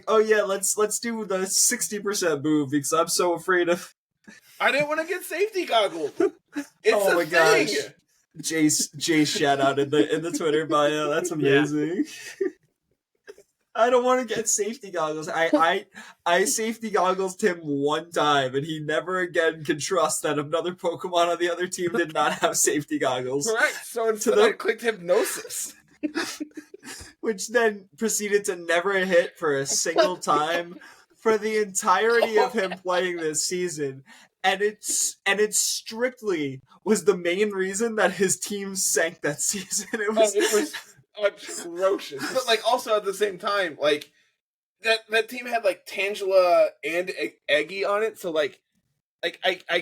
C: Oh yeah, let's do the 60% move because I'm so afraid of.
B: I didn't want to get safety goggles.
C: Oh my gosh, Jay's shout out in the Twitter bio. That's amazing. Yeah. I don't want to get safety goggles. I safety goggles him one time, and he never again can trust that another Pokemon on the other team did not have safety goggles.
B: Right, so instead I clicked Hypnosis.
C: Which then proceeded to never hit for a single time for the entirety of him playing this season. And it strictly was the main reason that his team sank that season. It was
B: atrocious. But also at the same time, that team had Tangela and Eggy on it, so I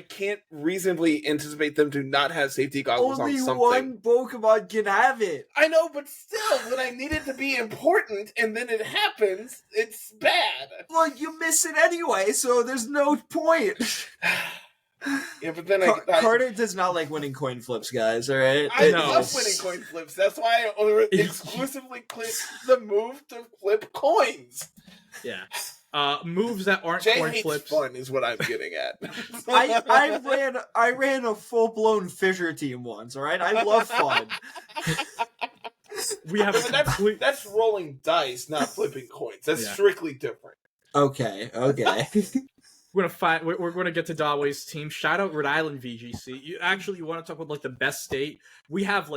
B: can't reasonably anticipate them to not have safety goggles on something.
C: Only one Pokemon can have it.
B: I know, but still, when I need it to be important and then it happens, it's bad.
C: Well, you miss it anyway, so there's no point.
B: Yeah, but then
C: Carter does not like winning coin flips, guys, alright?
B: I love winning coin flips. That's why I exclusively click the move to flip coins.
A: Yeah. Moves that aren't
B: Jay
A: coin
B: hates
A: flips.
B: Fun is what I'm getting at.
C: I ran a full-blown fissure team once, alright? I love fun.
A: We have
B: that's rolling dice, not flipping coins. That's strictly different.
C: Okay.
A: We're gonna get to Dawei's team. Shout out Rhode Island VGC. You want to talk about the best state? We have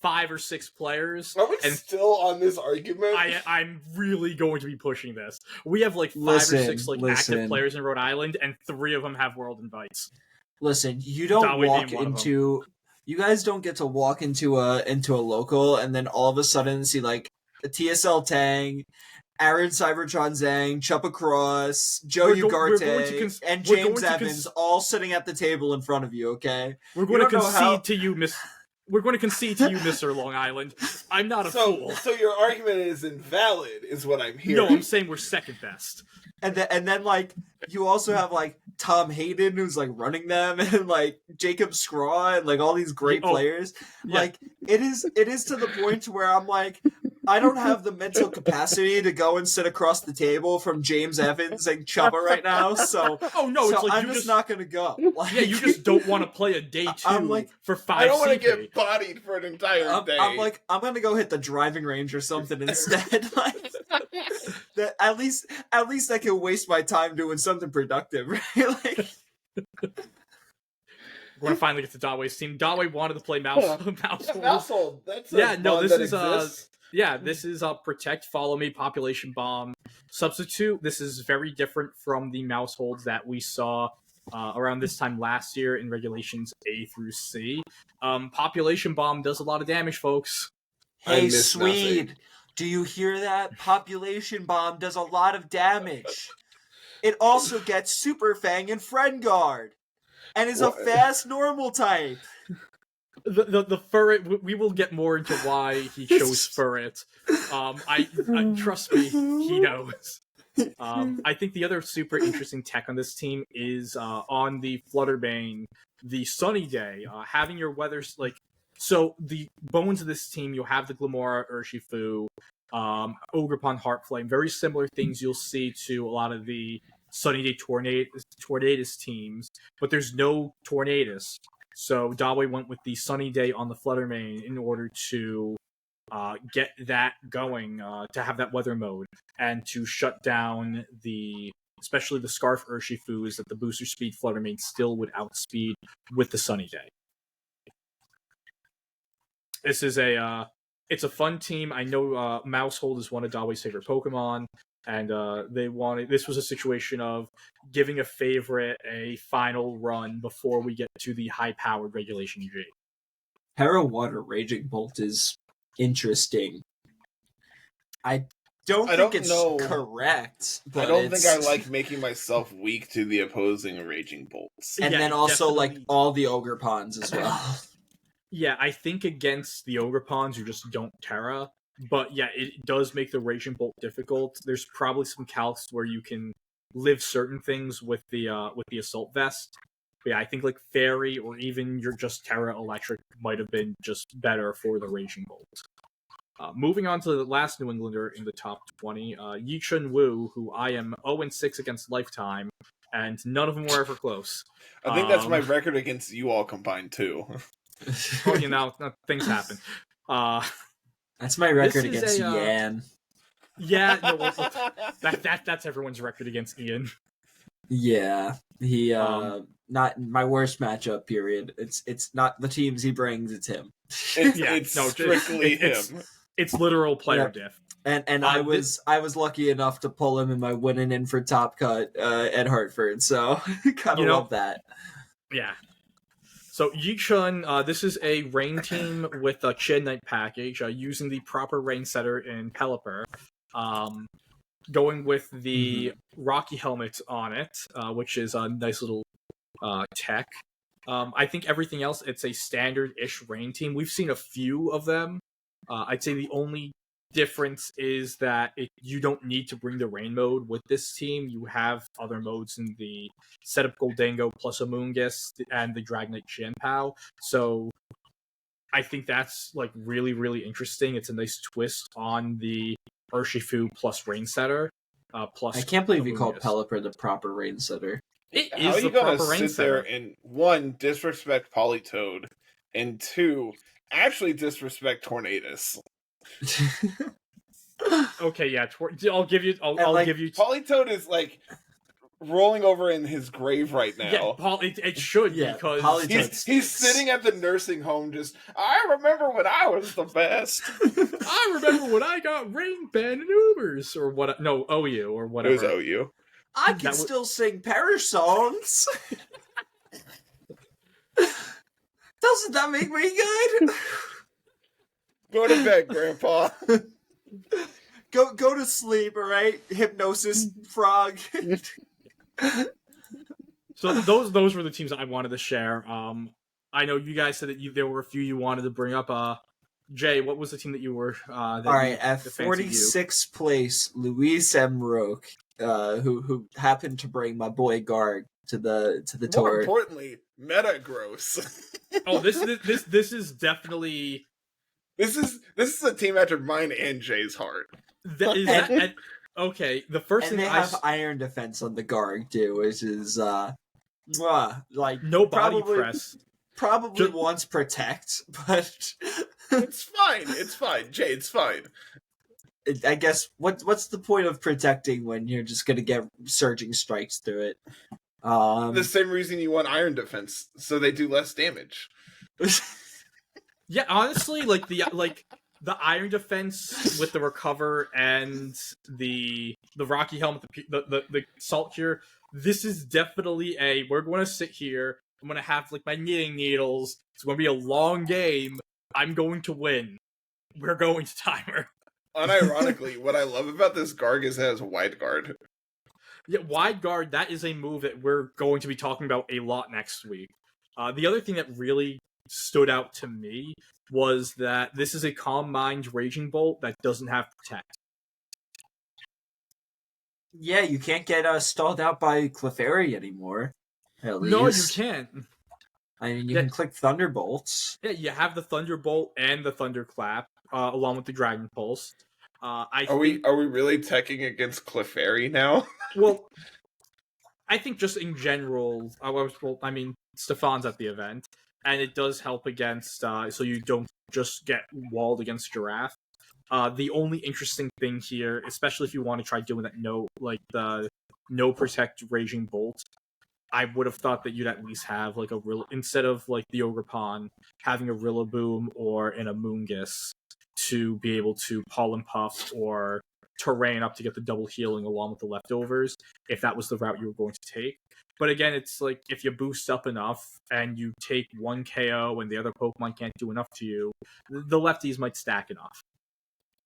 A: 5 or 6 players.
B: Are we still on this argument?
A: I'm really going to be pushing this. We have 5 or 6 active players in Rhode Island, and 3 of them have world invites.
C: Listen, you guys don't get to walk into a local and then all of a sudden see a TSL Tang, Aaron Cybertron Zhang, Chuppa Cross, Joe Ugarte, and James Evans all sitting at the table in front of you, okay?
A: We're going to concede to you, Mr. Long Island. I'm not a fool.
B: So your argument is invalid, is what I'm hearing.
A: No, I'm saying we're second best.
C: And then you also have Tom Hayden, who's like running them, and like Jacob Scraw, and like all these great players.
A: Yeah.
C: Like it is to the point where I'm like, I don't have the mental capacity to go and sit across the table from James Evans and Chuba right now. So
A: it's like
C: I'm just not gonna go. Like,
A: you just don't want to play a day 2
C: I'm like,
A: for 5
B: I don't want to
A: CP.
B: get bodied for an entire day.
C: I'm like, I'm gonna go hit the driving range or something instead. Like, that at least I can waste my time doing something productive, right? Like,
A: we're gonna finally get to Daway's team. Daway wanted to play Mousehold.
B: Mousehold. That's
A: This is Protect, Follow Me, Population Bomb, Substitute. This is very different from the Mouseholds that we saw around this time last year in regulations A through C. Population Bomb does a lot of damage, folks.
C: hey, Swede, do you hear that? Population Bomb does a lot of damage. It also gets Super Fang and Friend Guard, and is a fast normal type.
A: The Furret, we will get more into why he chose Furret. I trust me, he knows. I think the other super interesting tech on this team is on the Flutterbane, the Sunny Day, having your weathers like. So the bones of this team, you'll have the Glamora, Urshifu, Ogerpon, Heartflame, very similar things you'll see to a lot of the Sunny Day Tornadus teams, but there's no Tornadus. So Dawei went with the Sunny Day on the Fluttermane in order to get that going, to have that weather mode, and to shut down especially the Scarf Urshifus that the booster speed Fluttermane still would outspeed with the Sunny Day. This is it's a fun team. I know Mousehold is one of Dawei's favorite Pokemon, and this was a situation of giving a favorite a final run before we get to the high-powered Regulation G.
C: Hera Water Raging Bolt is interesting. I don't think it's correct. But
B: I don't think I like making myself weak to the opposing Raging Bolts.
C: And then also like all the Ogerpons as well.
A: Yeah, I think against the Ogerpons you just don't Terra. But yeah, it does make the Raging Bolt difficult. There's probably some calcs where you can live certain things with the Assault Vest. But yeah, I think like Fairy or even your just Terra Electric might have been just better for the Raging Bolt. Moving on to the last New Englander in the top 20, Yichun Wu, who I am 0-6 against Lifetime, and none of them were ever close.
B: I think that's my record against you all combined too.
A: Things happen.
C: That's my record against Yan.
A: Yeah, no, that's everyone's record against Ian.
C: Yeah, he not my worst matchup. Period. It's not the teams he brings; it's him.
B: It's strictly him.
A: It's literal player diff.
C: And I was lucky enough to pull him in my winning in for Top Cut at Hartford, so gotta love that.
A: Yeah. So Yichun, this is a rain team with a Chin Knight package, using the proper rain setter in Pelipper, going with the Rocky helmet on it, which is a nice little tech. I think everything else, it's a standard-ish rain team. We've seen a few of them. I'd say the only difference is that you don't need to bring the rain mode with this team. You have other modes in the setup Goldango plus Amoonguss and the Dragonite Shanpao. So I think that's like really, really interesting. It's a nice twist on the Urshifu plus rain setter. Plus,
C: I can't believe you called Pelipper the proper rain setter.
A: It
B: How
A: is
B: are you
A: the
B: gonna
A: proper rain
B: sit there
A: setter.
B: and 1, disrespect Politoed, and 2, actually disrespect Tornadus?
A: Okay, yeah, I'll give you. I'll give you.
B: Politoed is like rolling over in his grave right now.
A: Yeah, Paul. It should because
B: he's sitting at the nursing home. Just I remember when I was the best.
A: I remember when I got Rain Band and Ubers or what? No, OU or whatever.
B: It was OU.
C: I can still sing Parish songs. Doesn't that make me good?
B: Go to bed, Grandpa.
C: Go to sleep, all right? Hypnosis frog.
A: So those were the teams I wanted to share. I know you guys said that there were a few you wanted to bring up. Jay, what was the team that you were? All
C: right, at 46th place, Luis M. Roque, who happened to bring my boy Garg to the
B: More
C: tour.
B: importantly, meta gross.
A: Oh, this is definitely
B: This is a team after mine and Jay's heart.
A: Okay. The first
C: And
A: thing
C: they have iron defense on the guard too, which is like
A: no body press.
C: Probably wants protect, but
B: It's fine, Jay. It's fine.
C: I guess what's the point of protecting when you're just gonna get surging strikes through it?
B: The same reason you want iron defense, so they do less damage.
A: Yeah, honestly, like the iron defense with the recover and the rocky helmet, the salt cure. This is definitely we're going to sit here. I'm going to have like my knitting needles. It's going to be a long game. I'm going to win. We're going to timer.
B: Unironically, what I love about this Garg is it has wide guard.
A: Yeah, wide guard. That is a move that we're going to be talking about a lot next week. The other thing that really stood out to me was that this is a Calm Mind Raging Bolt that doesn't have Protect.
C: Yeah, you can't get stalled out by Clefairy anymore. At least.
A: No, you can't.
C: I mean, you can click Thunderbolts.
A: Yeah, you have the Thunderbolt and the Thunderclap, along with the Dragon Pulse.
B: Are we really teching against Clefairy now?
A: Well, I think just in general, I mean, Stefan's at the event, and it does help against, so you don't just get walled against Giraffe. The only interesting thing here, especially if you want to try doing that no Protect Raging Bolt, I would have thought that you'd at least have like instead of like the Ogerpon, having a Rillaboom or an Amoonguss to be able to Pollen Puff or Terrain up to get the double healing along with the leftovers, if that was the route you were going to take. But again, it's like if you boost up enough and you take one KO and the other Pokemon can't do enough to you, the lefties might stack enough.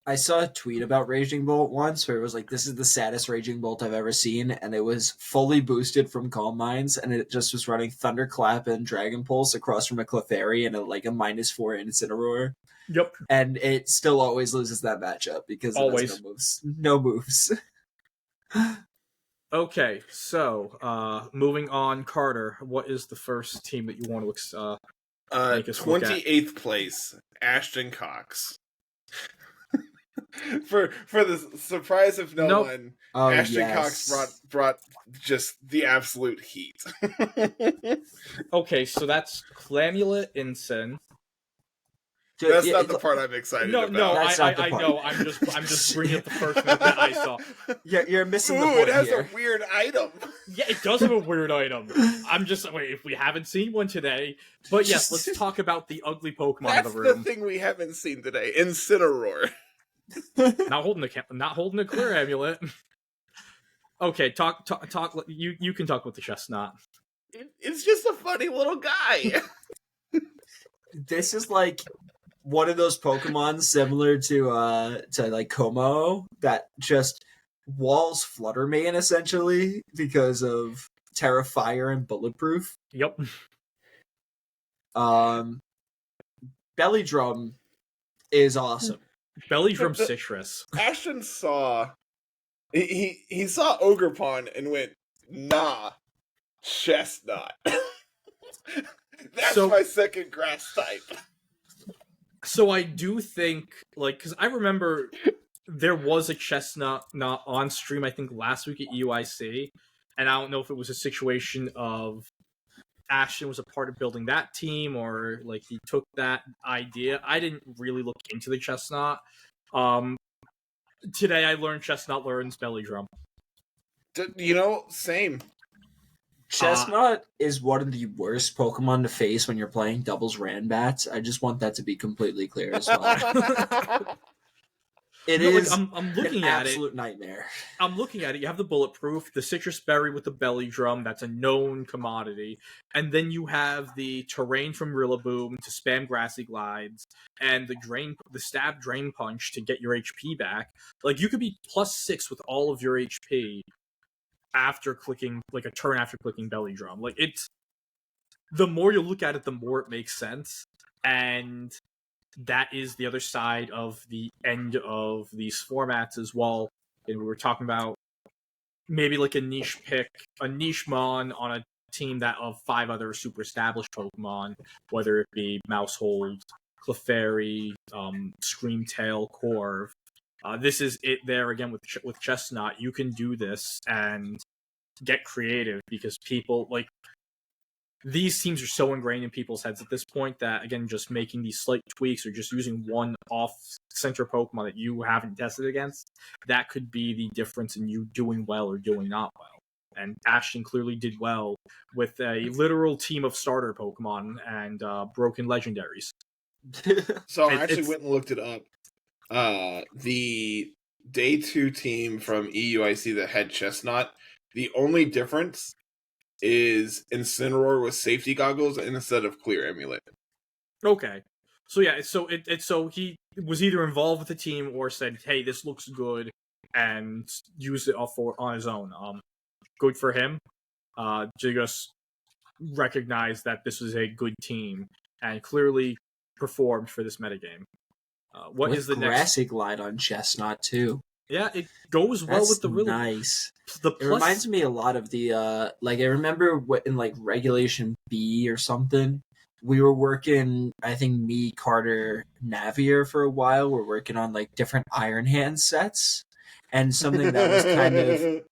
C: I saw a tweet about Raging Bolt once where it was like, this is the saddest Raging Bolt I've ever seen, and it was fully boosted from Calm Minds, and it just was running Thunderclap and Dragon Pulse across from a Clefairy and a -4 Incineroar.
A: Yep.
C: And it still always loses that matchup because it has no moves.
A: Okay, so moving on, Carter, what is the first team that you want to make us look at?
B: 28th place, Ashton Cox. for the surprise of no one, Ashton Cox brought just the absolute heat.
A: Okay, so that's Clamulate Incin.
B: That's not the part I'm excited about.
A: No, I know. I'm just bringing up the first one that I saw.
C: You're missing the point.
B: It has
C: here.
B: a weird item.
A: Yeah, it does have a weird item. If we haven't seen one today. But yes, let's talk about the ugly Pokemon of the room.
B: That's the thing we haven't seen today. Incineroar.
A: Not holding a clear amulet. Okay, talk. You can talk with the Chestnut.
B: It's just a funny little guy.
C: This is like one of those Pokemon similar to like Como that just walls Fluttermane essentially because of Terra Fire and Bulletproof.
A: Yep.
C: Belly Drum is awesome.
A: Belly Drum Citrus.
B: Ashton saw he saw Ogerpon and went, nah, Chestnut. That's my second grass type.
A: So I do think, because I remember there was a Chestnut not on stream, I think last week at UIC, and I don't know if it was a situation of Ashton was a part of building that team, or he took that idea. I didn't really look into the Chestnut. Today I learned Chestnut learns Belly Drum.
B: Same.
C: Chestnut is one of the worst Pokemon to face when you're playing doubles Ranbats. I just want that to be completely clear as well. I'm looking at it. Absolute nightmare.
A: I'm looking at it. You have the Bulletproof, the Citrus Berry with the Belly Drum. That's a known commodity. And then you have the Terrain from Rillaboom to spam Grassy Glides, and the Stab Drain Punch to get your HP back. You could be +6 with all of your HP after clicking, a turn after clicking Belly Drum. It's the more you look at it, the more it makes sense. And that is the other side of the end of these formats as well. And we were talking about maybe like a niche pick, a niche mon on a team that of 5 other super established Pokemon, whether it be Mousehold, Clefairy, Screamtail, Corv. This is it there again with Chestnut. You can do this and get creative because people like these teams are so ingrained in people's heads at this point that again, just making these slight tweaks or just using one off-center Pokemon that you haven't tested against, that could be the difference in you doing well or doing not well. And Ashton clearly did well with a literal team of starter Pokemon and broken legendaries.
B: So I actually went and looked it up. The day 2 team from EUIC that had Chestnut, the only difference is Incineroar with safety goggles instead of Clear Amulet.
A: Okay. So yeah, so he was either involved with the team or said, "Hey, this looks good," and used it on his own. Good for him. To just recognize that this was a good team and clearly performed for this metagame. What
C: with
A: is the
C: Grassy
A: next?
C: Glide on Chestnut too.
A: Yeah, it goes well
C: That's
A: with the really
C: nice.
A: The
C: It reminds me a lot of the like I remember in like Regulation B or something. We were working, I think me, Carter, Navier for a while. We're working on like different Iron Hand sets, and something that was kind of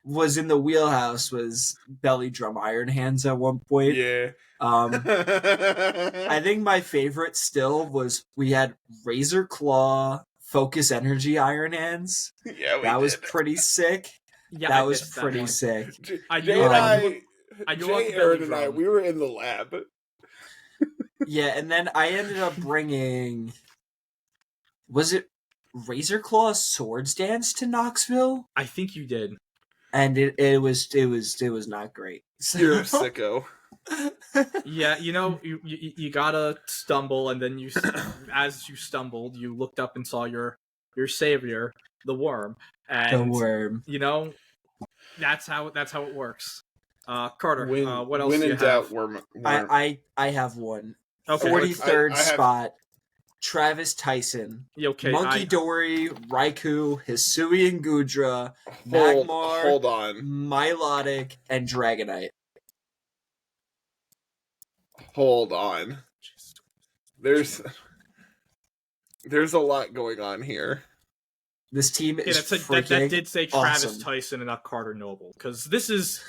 C: was in the wheelhouse was Belly Drum Iron Hands at one point.
B: Yeah.
C: I think my favorite still was we had Razor Claw Focus Energy Iron Hands.
B: Yeah,
C: that was pretty sick.
A: Yeah,
C: that was pretty sick.
B: Jay
A: I
B: Aaron and I, we were in the lab.
C: Yeah, and then I ended up bringing. Was it Razor Claw Swords Dance to Knoxville?
A: I think you did,
C: and it was not great. So...
B: You're a sicko.
A: Yeah, you gotta stumble, and then as you stumbled, you looked up and saw your savior, the worm, and
C: the worm.
A: That's how it works. Carter, what else
B: when
A: do you
B: in doubt,
A: have?
B: worm.
C: I have one.
A: Okay.
C: 43rd spot. Travis Tyson.
A: Okay,
C: Monkey Dory, Raikou, Hisui and Gudra, Magmar,
B: hold on.
C: Milotic, and Dragonite.
B: Hold on. There's a lot going on here.
C: This team is
A: that did say Travis
C: awesome.
A: Tyson and not Carter Noble, because this is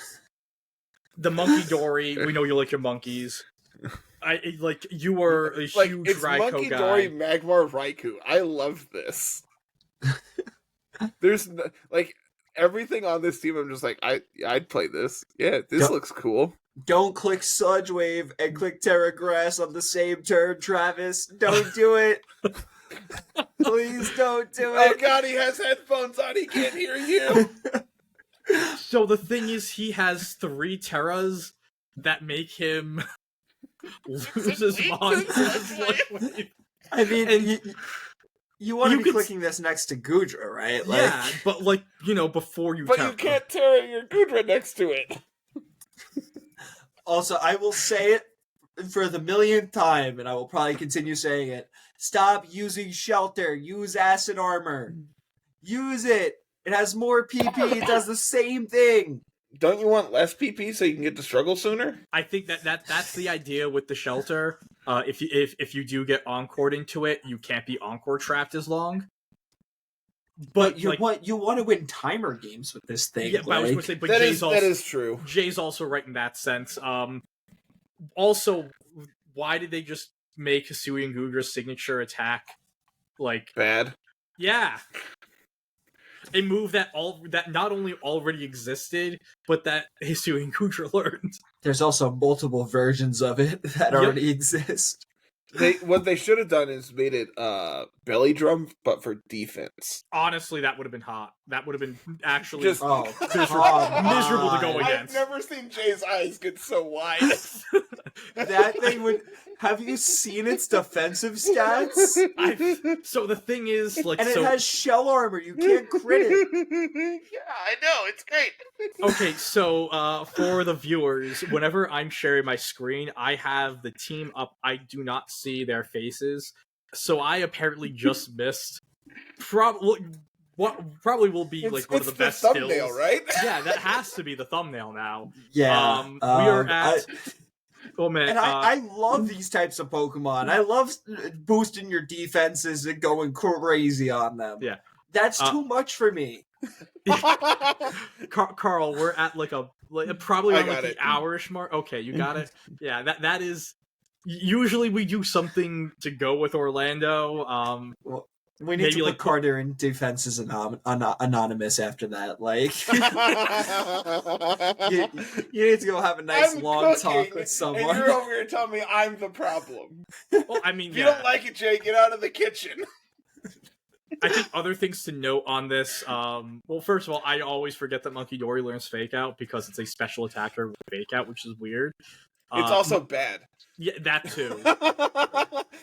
A: the Monkey Dory. We know you like your monkeys. You were a huge
B: it's
A: Raikou
B: Monkey
A: guy.
B: Dory, Magmar, Raikou. I love this. There's everything on this team. I'm just like I'd play this. Yeah, this looks cool.
C: Don't click Sludge Wave and click Terra Grass on the same turn, Travis. Don't do it. Please don't do it.
B: Oh god, he has headphones on. He can't hear you.
A: So the thing is, he has 3 Terras that make him lose his mind.
C: I mean, you want to be clicking this next to Gudra, right?
A: Yeah, but before you.
B: But
A: Terra.
B: you can't Terra your Gudra next to it.
C: Also, I will say it for the millionth time, and I will probably continue saying it. Stop using Shelter. Use Acid Armor. Use it. It has more PP. It does the same thing.
B: Don't you want less PP so you can get to struggle sooner?
A: I think that's the idea with the Shelter. If you do get encored into it, you can't be encore trapped as long. But
C: you want to win timer games with this thing.
A: Yeah, but I was going to say, but
B: that is true.
A: Jay's also right in that sense. Also, why did they just make Hisui and Gudra's signature attack
B: bad?
A: Yeah, a move that not only already existed, but that Hisui and Gudra learned.
C: There's also multiple versions of it that already exist.
B: What they should have done is made it belly drum, but for defense.
A: Honestly, that would have been hot. That would have been actually
C: miserable
A: to go against.
B: I've never seen Jay's eyes get so wide.
C: That thing would. Have you seen its defensive stats?
A: So the thing is,
C: and it has shell armor. You can't crit it.
B: Yeah, I know. It's great.
A: Okay, so for the viewers, whenever I'm sharing my screen, I have the team up. I do not see their faces, so I apparently just missed. what probably will be like one of the best
B: thumbnail,
A: stills.
B: right?
A: Yeah, that has to be the thumbnail now.
C: Yeah.
A: We are at. Oh man,
C: and I love these types of Pokemon. I love boosting your defenses and going crazy on them.
A: Yeah.
C: That's too much for me.
A: Carl, we're at probably around
B: got
A: the
B: it.
A: hour-ish mark. Okay, you got it. Yeah, that is. Usually we do something to go with Orlando.
C: Well, we need to put Carter in defenses anonymous after that. You need to go have a nice long talk with someone.
B: And you're over here telling me I'm the problem.
A: Well, I mean,
B: if you don't like it, Jay, get out of the kitchen.
A: I think other things to note on this. Well, first of all, I always forget that Monkey Dory learns Fake Out because it's a special attacker with Fake Out, which is weird.
B: It's also bad.
A: Yeah, that too.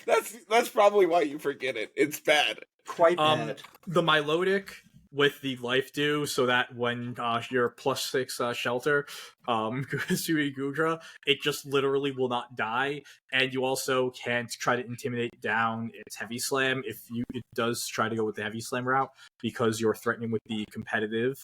B: That's probably why you forget it. It's bad.
C: Quite bad.
A: The Milotic with the Life Dew, so that when your +6 shelter goes to a Gudra, it just literally will not die, and you also can't try to intimidate down its Heavy Slam if it does try to go with the Heavy Slam route, because you're threatening with the competitive.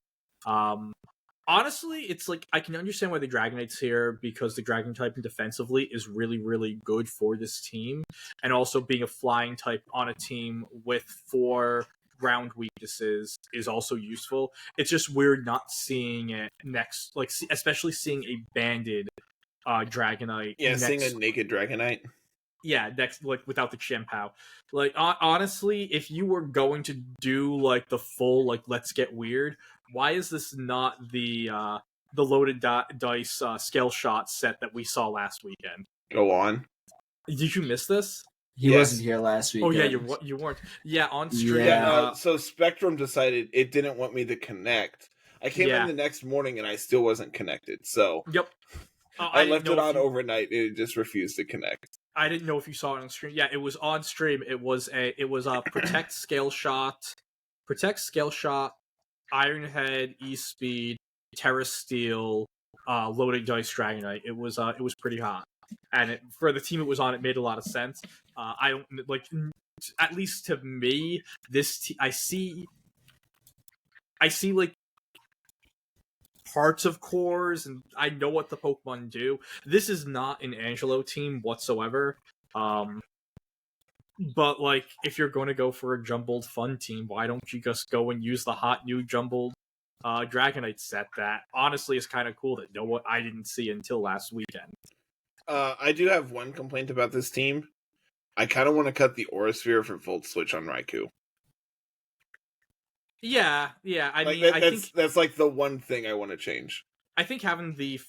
A: Honestly, it's like, I can understand why the Dragonite's here, because the Dragon type defensively is really, really good for this team. And also being a flying type on a team with 4 ground weaknesses is also useful. It's just weird not seeing it next, especially seeing a banded Dragonite.
B: Yeah, seeing a naked Dragonite.
A: Yeah, next, without the Chien-Pao. Honestly, if you were going to do, the full, let's get weird, why is this not the loaded dice scale shot set that we saw last weekend?
B: Go on.
A: Did you miss this?
C: He wasn't here last week.
A: Oh yeah, you weren't. Yeah, on stream.
B: Yeah, so Spectrum decided it didn't want me to connect. I came in the next morning and I still wasn't connected. So
A: yep,
B: I left it on overnight. It just refused to connect.
A: I didn't know if you saw it on stream. Yeah, it was on stream. It was a Protect Scale Shot, Iron Head, E-Speed, Terra Steel, loaded dice Dragonite. It was pretty hot, and for the team it was on, it made a lot of sense. I don't at least to me, I see parts of cores, and I know what the Pokemon do. This is not an Angelo team whatsoever. But if you're going to go for a jumbled fun team, why don't you just go and use the hot new jumbled Dragonite set that honestly is kind of cool that I didn't see until last weekend.
B: I do have one complaint about this team. I kind of want to cut the Aura Sphere for Volt Switch on Raikou.
A: Yeah. I mean, I think
B: that's the one thing I want to change.
A: I think having the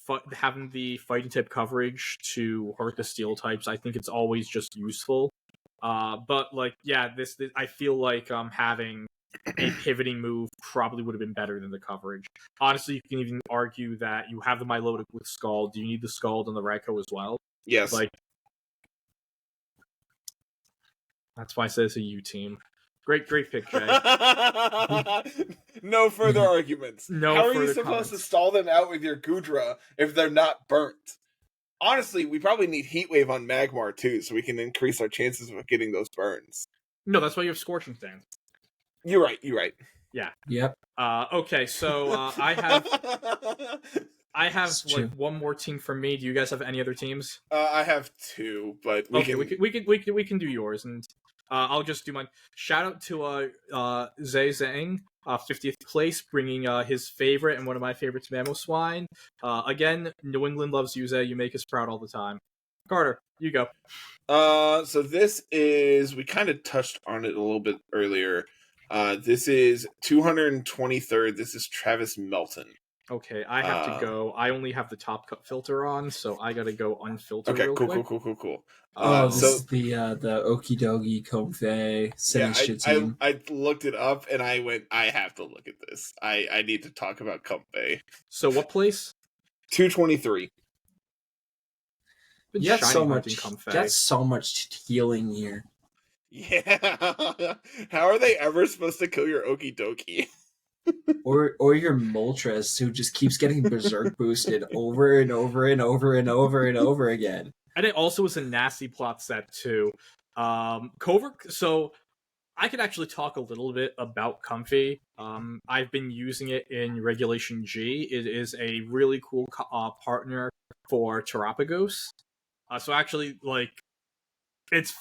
A: fighting type coverage to hurt the steel types, I think it's always just useful. But this I feel like having a pivoting move probably would have been better than the coverage. Honestly, you can even argue that you have the Milotic with Scald. Do you need the Scald on the Raikou as well?
B: Yes.
A: That's why I said it's a U team. Great pick, Jay.
B: No further arguments.
A: No.
B: How are you supposed to stall them out with your Gudra if they're not burnt? Honestly, we probably need Heat Wave on Magmar too, so we can increase our chances of getting those burns.
A: No, that's why you have Scorching Sand.
B: You're right.
A: Yeah.
C: Yep.
A: Okay, so I have one more team for me. Do you guys have any other teams?
B: I have 2, but we
A: can do yours, and I'll just do mine. Shout out to Zay Zhang, 50th place, bringing his favorite and one of my favorites, Mamoswine. Again, New England loves you, Zay. You make us proud all the time. Carter, you go.
B: So this is, we kind of touched on it a little bit earlier. This is 223rd. This is Travis Melton.
A: Okay, I have to go. I only have the top cut filter on, so I gotta go unfiltered.
B: Okay,
A: real
B: cool.
C: This is the Okidogi Comfey Senisha team.
B: I looked it up and I went, I have to look at this. I need to talk about Comfey.
A: So what place?
B: 223.
C: You got so much healing here.
B: Yeah. How are they ever supposed to kill your Okidogi?
C: or your Moltres, who just keeps getting berserk boosted over and over and over and over and over again.
A: And it also was a nasty plot set too. Covert. So I could actually talk a little bit about Comfy. I've been using it in Regulation G. It is a really cool partner for Terapagos. So actually, like, it's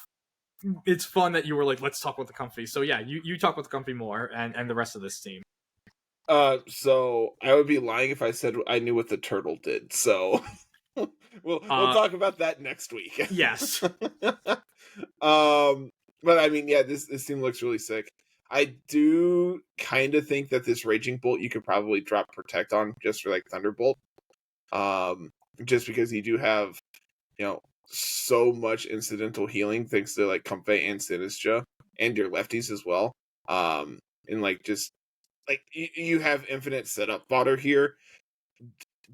A: fun that you were like, let's talk about the Comfy. So yeah, you talk about the Comfy more and the rest of this team.
B: So I would be lying if I said I knew what the turtle did. So we'll talk about that next week.
A: Yes.
B: But I mean, yeah, this team looks really sick. I do kind of think that this Raging Bolt you could probably drop Protect on just for like Thunderbolt. Just because you do have, so much incidental healing thanks to like Comfey and Sinistra and your lefties as well. And like just like you have infinite setup fodder here.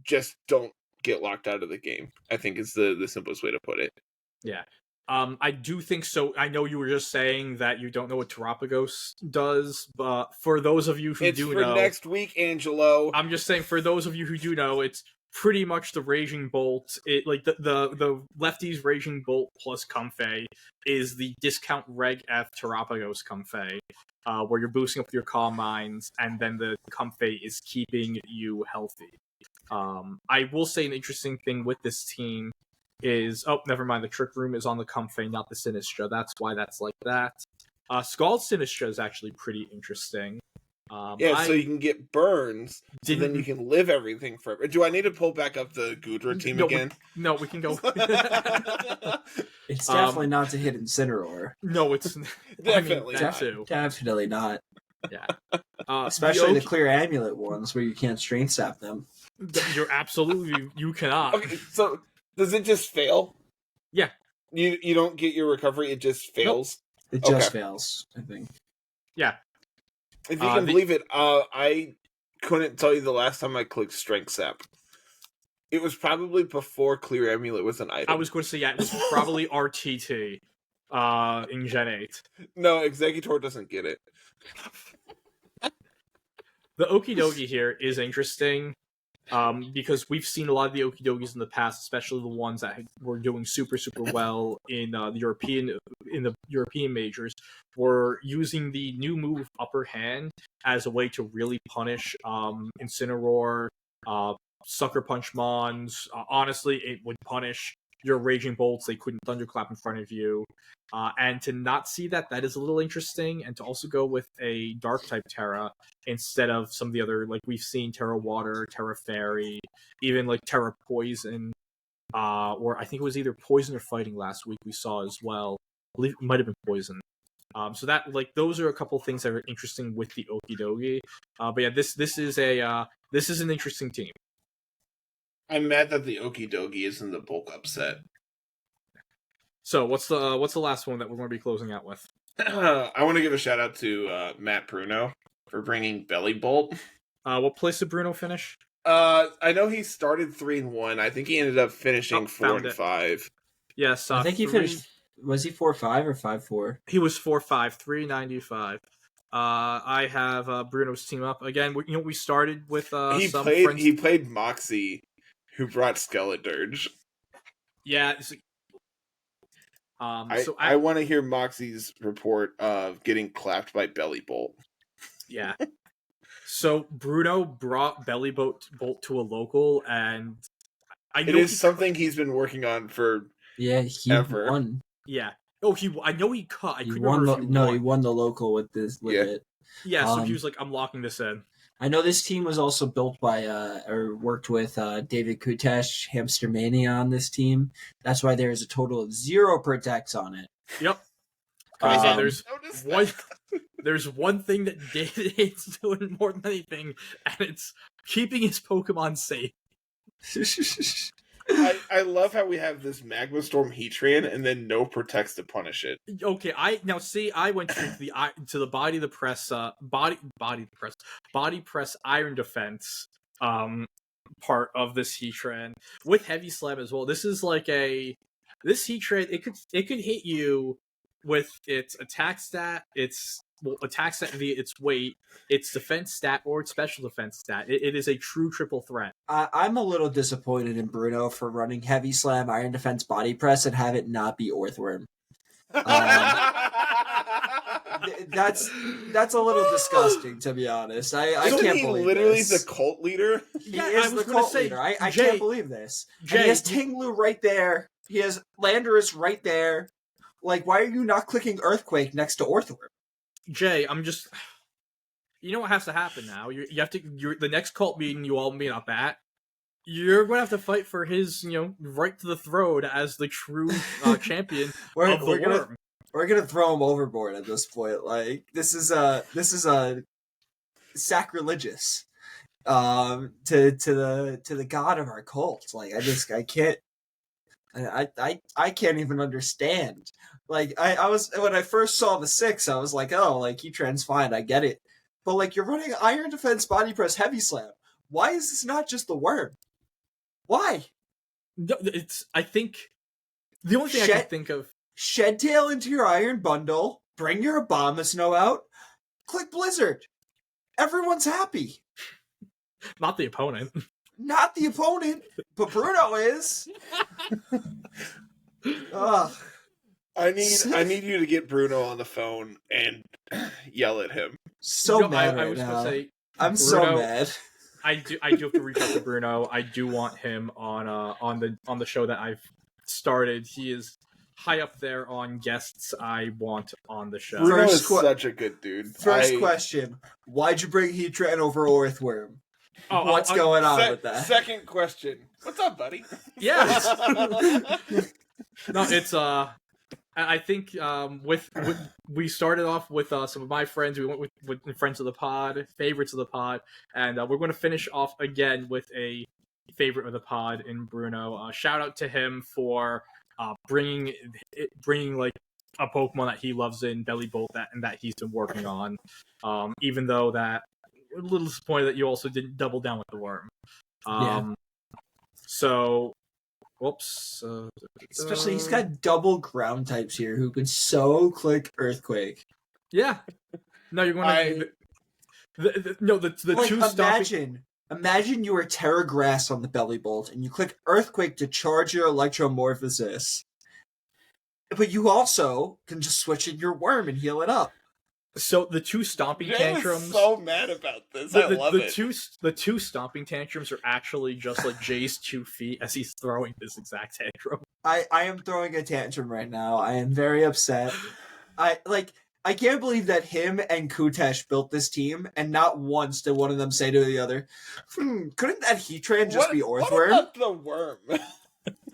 B: Just don't get locked out of the game, I think is the simplest way to put it.
A: Yeah. I do think so. I know you were just saying that you don't know what Terapagos does, but for those of you who do know... It's for
B: next week, Angelo.
A: I'm just saying, for those of you who do know, it's pretty much the Raging Bolt. It like the lefties Raging Bolt plus Comfey is the discount Reg F Terapagos Comfey, where you're boosting up your Calm Minds, and then the Comfey is keeping you healthy. I will say an interesting thing with this team is... Oh, never mind. The Trick Room is on the Comfey, not the Sinistra. That's why that's like that. Scald Sinistra is actually pretty interesting.
B: So you can get burns, so then you can live everything forever. Do I need to pull back up the Gudra team again?
A: We can go.
C: It's definitely not to hit Incineroar.
A: No, it's...
B: Definitely
C: Definitely not.
A: Yeah.
C: Especially the clear amulet ones where you can't strength sap them.
A: You're absolutely... You cannot.
B: Okay, so... Does it just fail?
A: Yeah.
B: You don't get your recovery, it just fails?
C: Nope. It just fails, I think.
A: Yeah.
B: If you can believe it, I couldn't tell you the last time I clicked Strength Sap. It was probably before Clear Amulet was an item.
A: I was going to say, yeah, it was probably RTT in Gen 8.
B: No, Executor doesn't get it.
A: The Okidogi here is interesting. Because we've seen a lot of the Okidogis in the past, especially the ones that were doing super well in the European majors, were using the new move Upper Hand as a way to really punish Incineroar, Sucker Punch Mons. Honestly, it would punish your Raging Bolts. They couldn't Thunderclap in front of you. And to not see that is a little interesting. And to also go with a Dark-type Terra instead of some of the other, like we've seen Terra Water, Terra Fairy, even like Terra Poison, or I think it was either Poison or Fighting last week we saw as well. I believe it might have been Poison. So that, like, those are a couple things that are interesting with the Okidogi. But yeah, this is an interesting team.
B: I'm mad that the Okidogi isn't the bulk upset.
A: So what's the last one that we're going to be closing out with?
B: I want to give a shout out to Matt Bruno for bringing Belly Bolt.
A: What place did Bruno finish?
B: I know he started 3-1. I think he ended up finishing 4-5.
A: Yes,
C: I think he finished. Was he 4-5 or 5-4?
A: He was 4-5, 395. I have Bruno's team up again. We started with
B: He played Moxie, who brought Skeledirge.
A: Yeah.
B: I want to hear Moxie's report of getting clapped by Belly Bolt.
A: Yeah. So Bruno brought Belly Bolt to a local, and I know
B: something he's been working on for
C: he won.
A: Yeah. Oh, I know he cut.
C: He won the local with it.
A: Yeah. So he was like, "I'm locking this in."
C: I know this team was also built by or worked with David Kutesh, Hamster Mania on this team. That's why there is a total of 0 protects on it.
A: Yep. There's one thing that David hates doing more than anything, and it's keeping his Pokemon safe.
B: I love how we have this Magma Storm Heatran and then no protects to punish it.
A: Okay, I went to the body press Iron Defense part of this Heatran with Heavy Slam as well. This is like this Heatran, it could hit you with its attack stat, its attack stat via its weight, its defense stat, or its special defense stat. It is a true triple threat.
C: I'm a little disappointed in Bruno for running Heavy Slam, Iron Defense, Body Press, and have it not be Orthworm.
A: Yeah,
C: That's a little disgusting, to be honest. I
B: Isn't
C: can't
B: he
C: believe
B: literally
C: this.
B: the cult leader?
C: He
A: Yeah, I
C: is
A: was
C: the
A: gonna
C: cult
A: say,
C: leader. I
A: Jay-
C: can't believe this. And
A: Jay,
C: he has Tinglu right there. He has Landorus right there. Like, why are you not clicking Earthquake next to Orthworm?
A: Jay, I'm just. You know what has to happen now? You have to. The next cult meeting you all meet up at. You're going to have to fight for his, right to the throne as the true champion of the worm.
C: We're gonna throw him overboard at this point. Like, this is sacrilegious to the god of our cult. Like, I can't even understand. Like, I was, when I first saw the 6, I was like, oh, like, Heatran's fine, I get it. But like, you're running Iron Defense, Body Press, Heavy Slam. Why is this not just the worm? Why?
A: No, I think the only thing I can think of.
C: Shed Tail into your Iron Bundle. Bring your Abomasnow out. Click Blizzard. Everyone's happy.
A: Not the opponent.
C: Not the opponent, but Bruno is. Ugh.
B: I need you to get Bruno on the phone and yell at him.
C: So mad
A: I
C: right
A: was
C: now.
A: gonna say,
C: I'm
A: Bruno,
C: so mad.
A: I do have to reach out to Bruno. I do want him on the show that I've started. He is high up there on guests I want on the show.
B: Bruno is such a good dude.
C: First question: why'd you bring Heatran over Orthworm? What's going on with that?
B: Second question: what's up, buddy?
A: Yes. No, it's I think with we started off with some of my friends. We went with friends of the pod, favorites of the pod, and we're going to finish off again with a favorite of the pod in Bruno. Shout out to him for bringing like a Pokemon that he loves in Belly Bolt and that he's been working on. Even though that we're a little disappointed that you also didn't double down with the worm.
C: Yeah.
A: So. Whoops.
C: Especially, he's got double ground types here who could so click Earthquake.
A: Yeah. No, you're going to... The
C: like,
A: two stopping...
C: Imagine you were Terra Grass on the Belly Bolt, and you click Earthquake to charge your Electromorphosis. But you also can just switch in your Worm and heal it up.
A: So the two stomping tantrums.
B: I'm so mad about this. I love it.
A: The two stomping tantrums are actually just like Jay's 2 feet as he's throwing this exact tantrum.
C: I am throwing a tantrum right now. I am very upset. I can't believe that him and Kutesh built this team, and not once did one of them say to the other, couldn't that Heatran just be Orthworm?
B: What about the worm?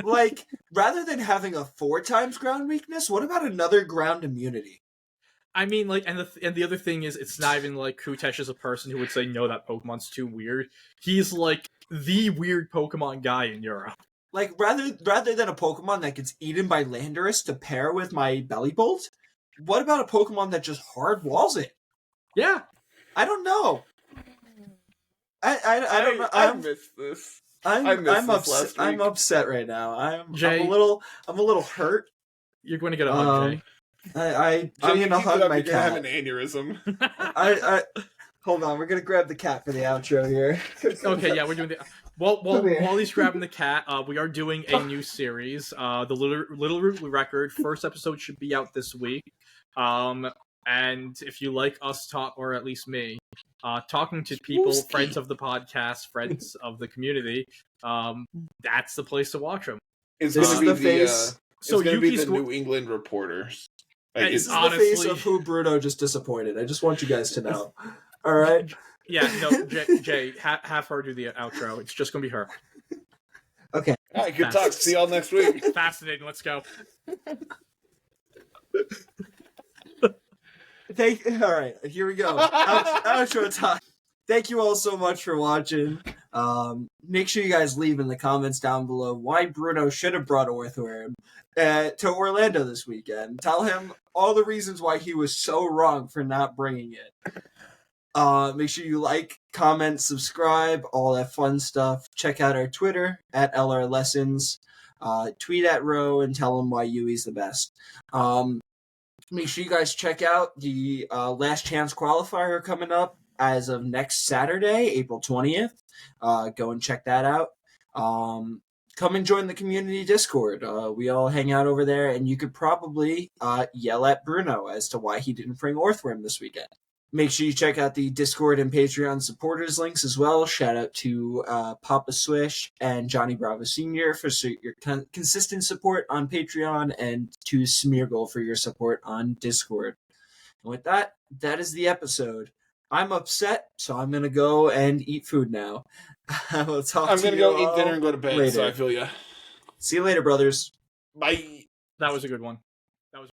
C: Like, rather than having a 4 times ground weakness, what about another ground immunity?
A: I mean, like, and the other thing is, it's not even like Kutesh is a person who would say, no, that Pokemon's too weird. He's like the weird Pokemon guy in Europe.
C: Like, rather than a Pokemon that gets eaten by Landorus to pair with my Belly Bolt, what about a Pokemon that just hard walls it?
A: Yeah.
C: I don't know. I don't know.
B: I missed this.
C: I'm upset right now. I'm a little hurt.
A: You're going to get a hug, Jay.
C: I'm gonna hug my cat.
B: You're gonna have an aneurysm.
C: I hold on. We're gonna grab the cat for the outro here.
A: Okay, yeah, we're doing the. While he's grabbing the cat, we are doing a new series. The Littleroot record first episode should be out this week. And if you like us talk, or at least me, talking to people, friends of the podcast, friends of the community, that's the place to watch them.
B: It's gonna be the face.
A: So
B: it's gonna be
A: Yuki's
B: the New England Reporters.
C: Like, it's honestly the face of who Bruno just disappointed. I just want you guys to know. All right.
A: Yeah. No, Jay, have her do the outro. It's just gonna be her.
C: Okay.
B: All right. Good talk. See y'all next week.
A: Fascinating. Let's go.
C: All right. Here we go. Outro time. Thank you all so much for watching. Make sure you guys leave in the comments down below why Bruno should have brought Orthworm to Orlando this weekend. Tell him all the reasons why he was so wrong for not bringing it. Make sure you like, comment, subscribe, all that fun stuff. Check out our Twitter at LR Lessons. Tweet at Ro and tell him why Yui's the best. Make sure you guys check out the Last Chance Qualifier coming up as of next Saturday, April 20th. Go and check that out. come and join the community Discord. We all hang out over there, and you could probably yell at Bruno as to why he didn't bring Orthworm this weekend. Make sure you check out the Discord and Patreon supporters links as well. Shout out to Papa Swish and Johnny Bravo Sr. for your consistent support on Patreon, and to Smeargle for your support on Discord. And with that, that is the episode. I'm upset, so I'm going to go and eat food now. We'll talk
B: I'm
C: to
B: going to
C: you
B: go eat
C: all
B: dinner and go to bed,
C: later.
B: so I feel ya.
C: See you later, brothers.
B: Bye.
A: That was a good one.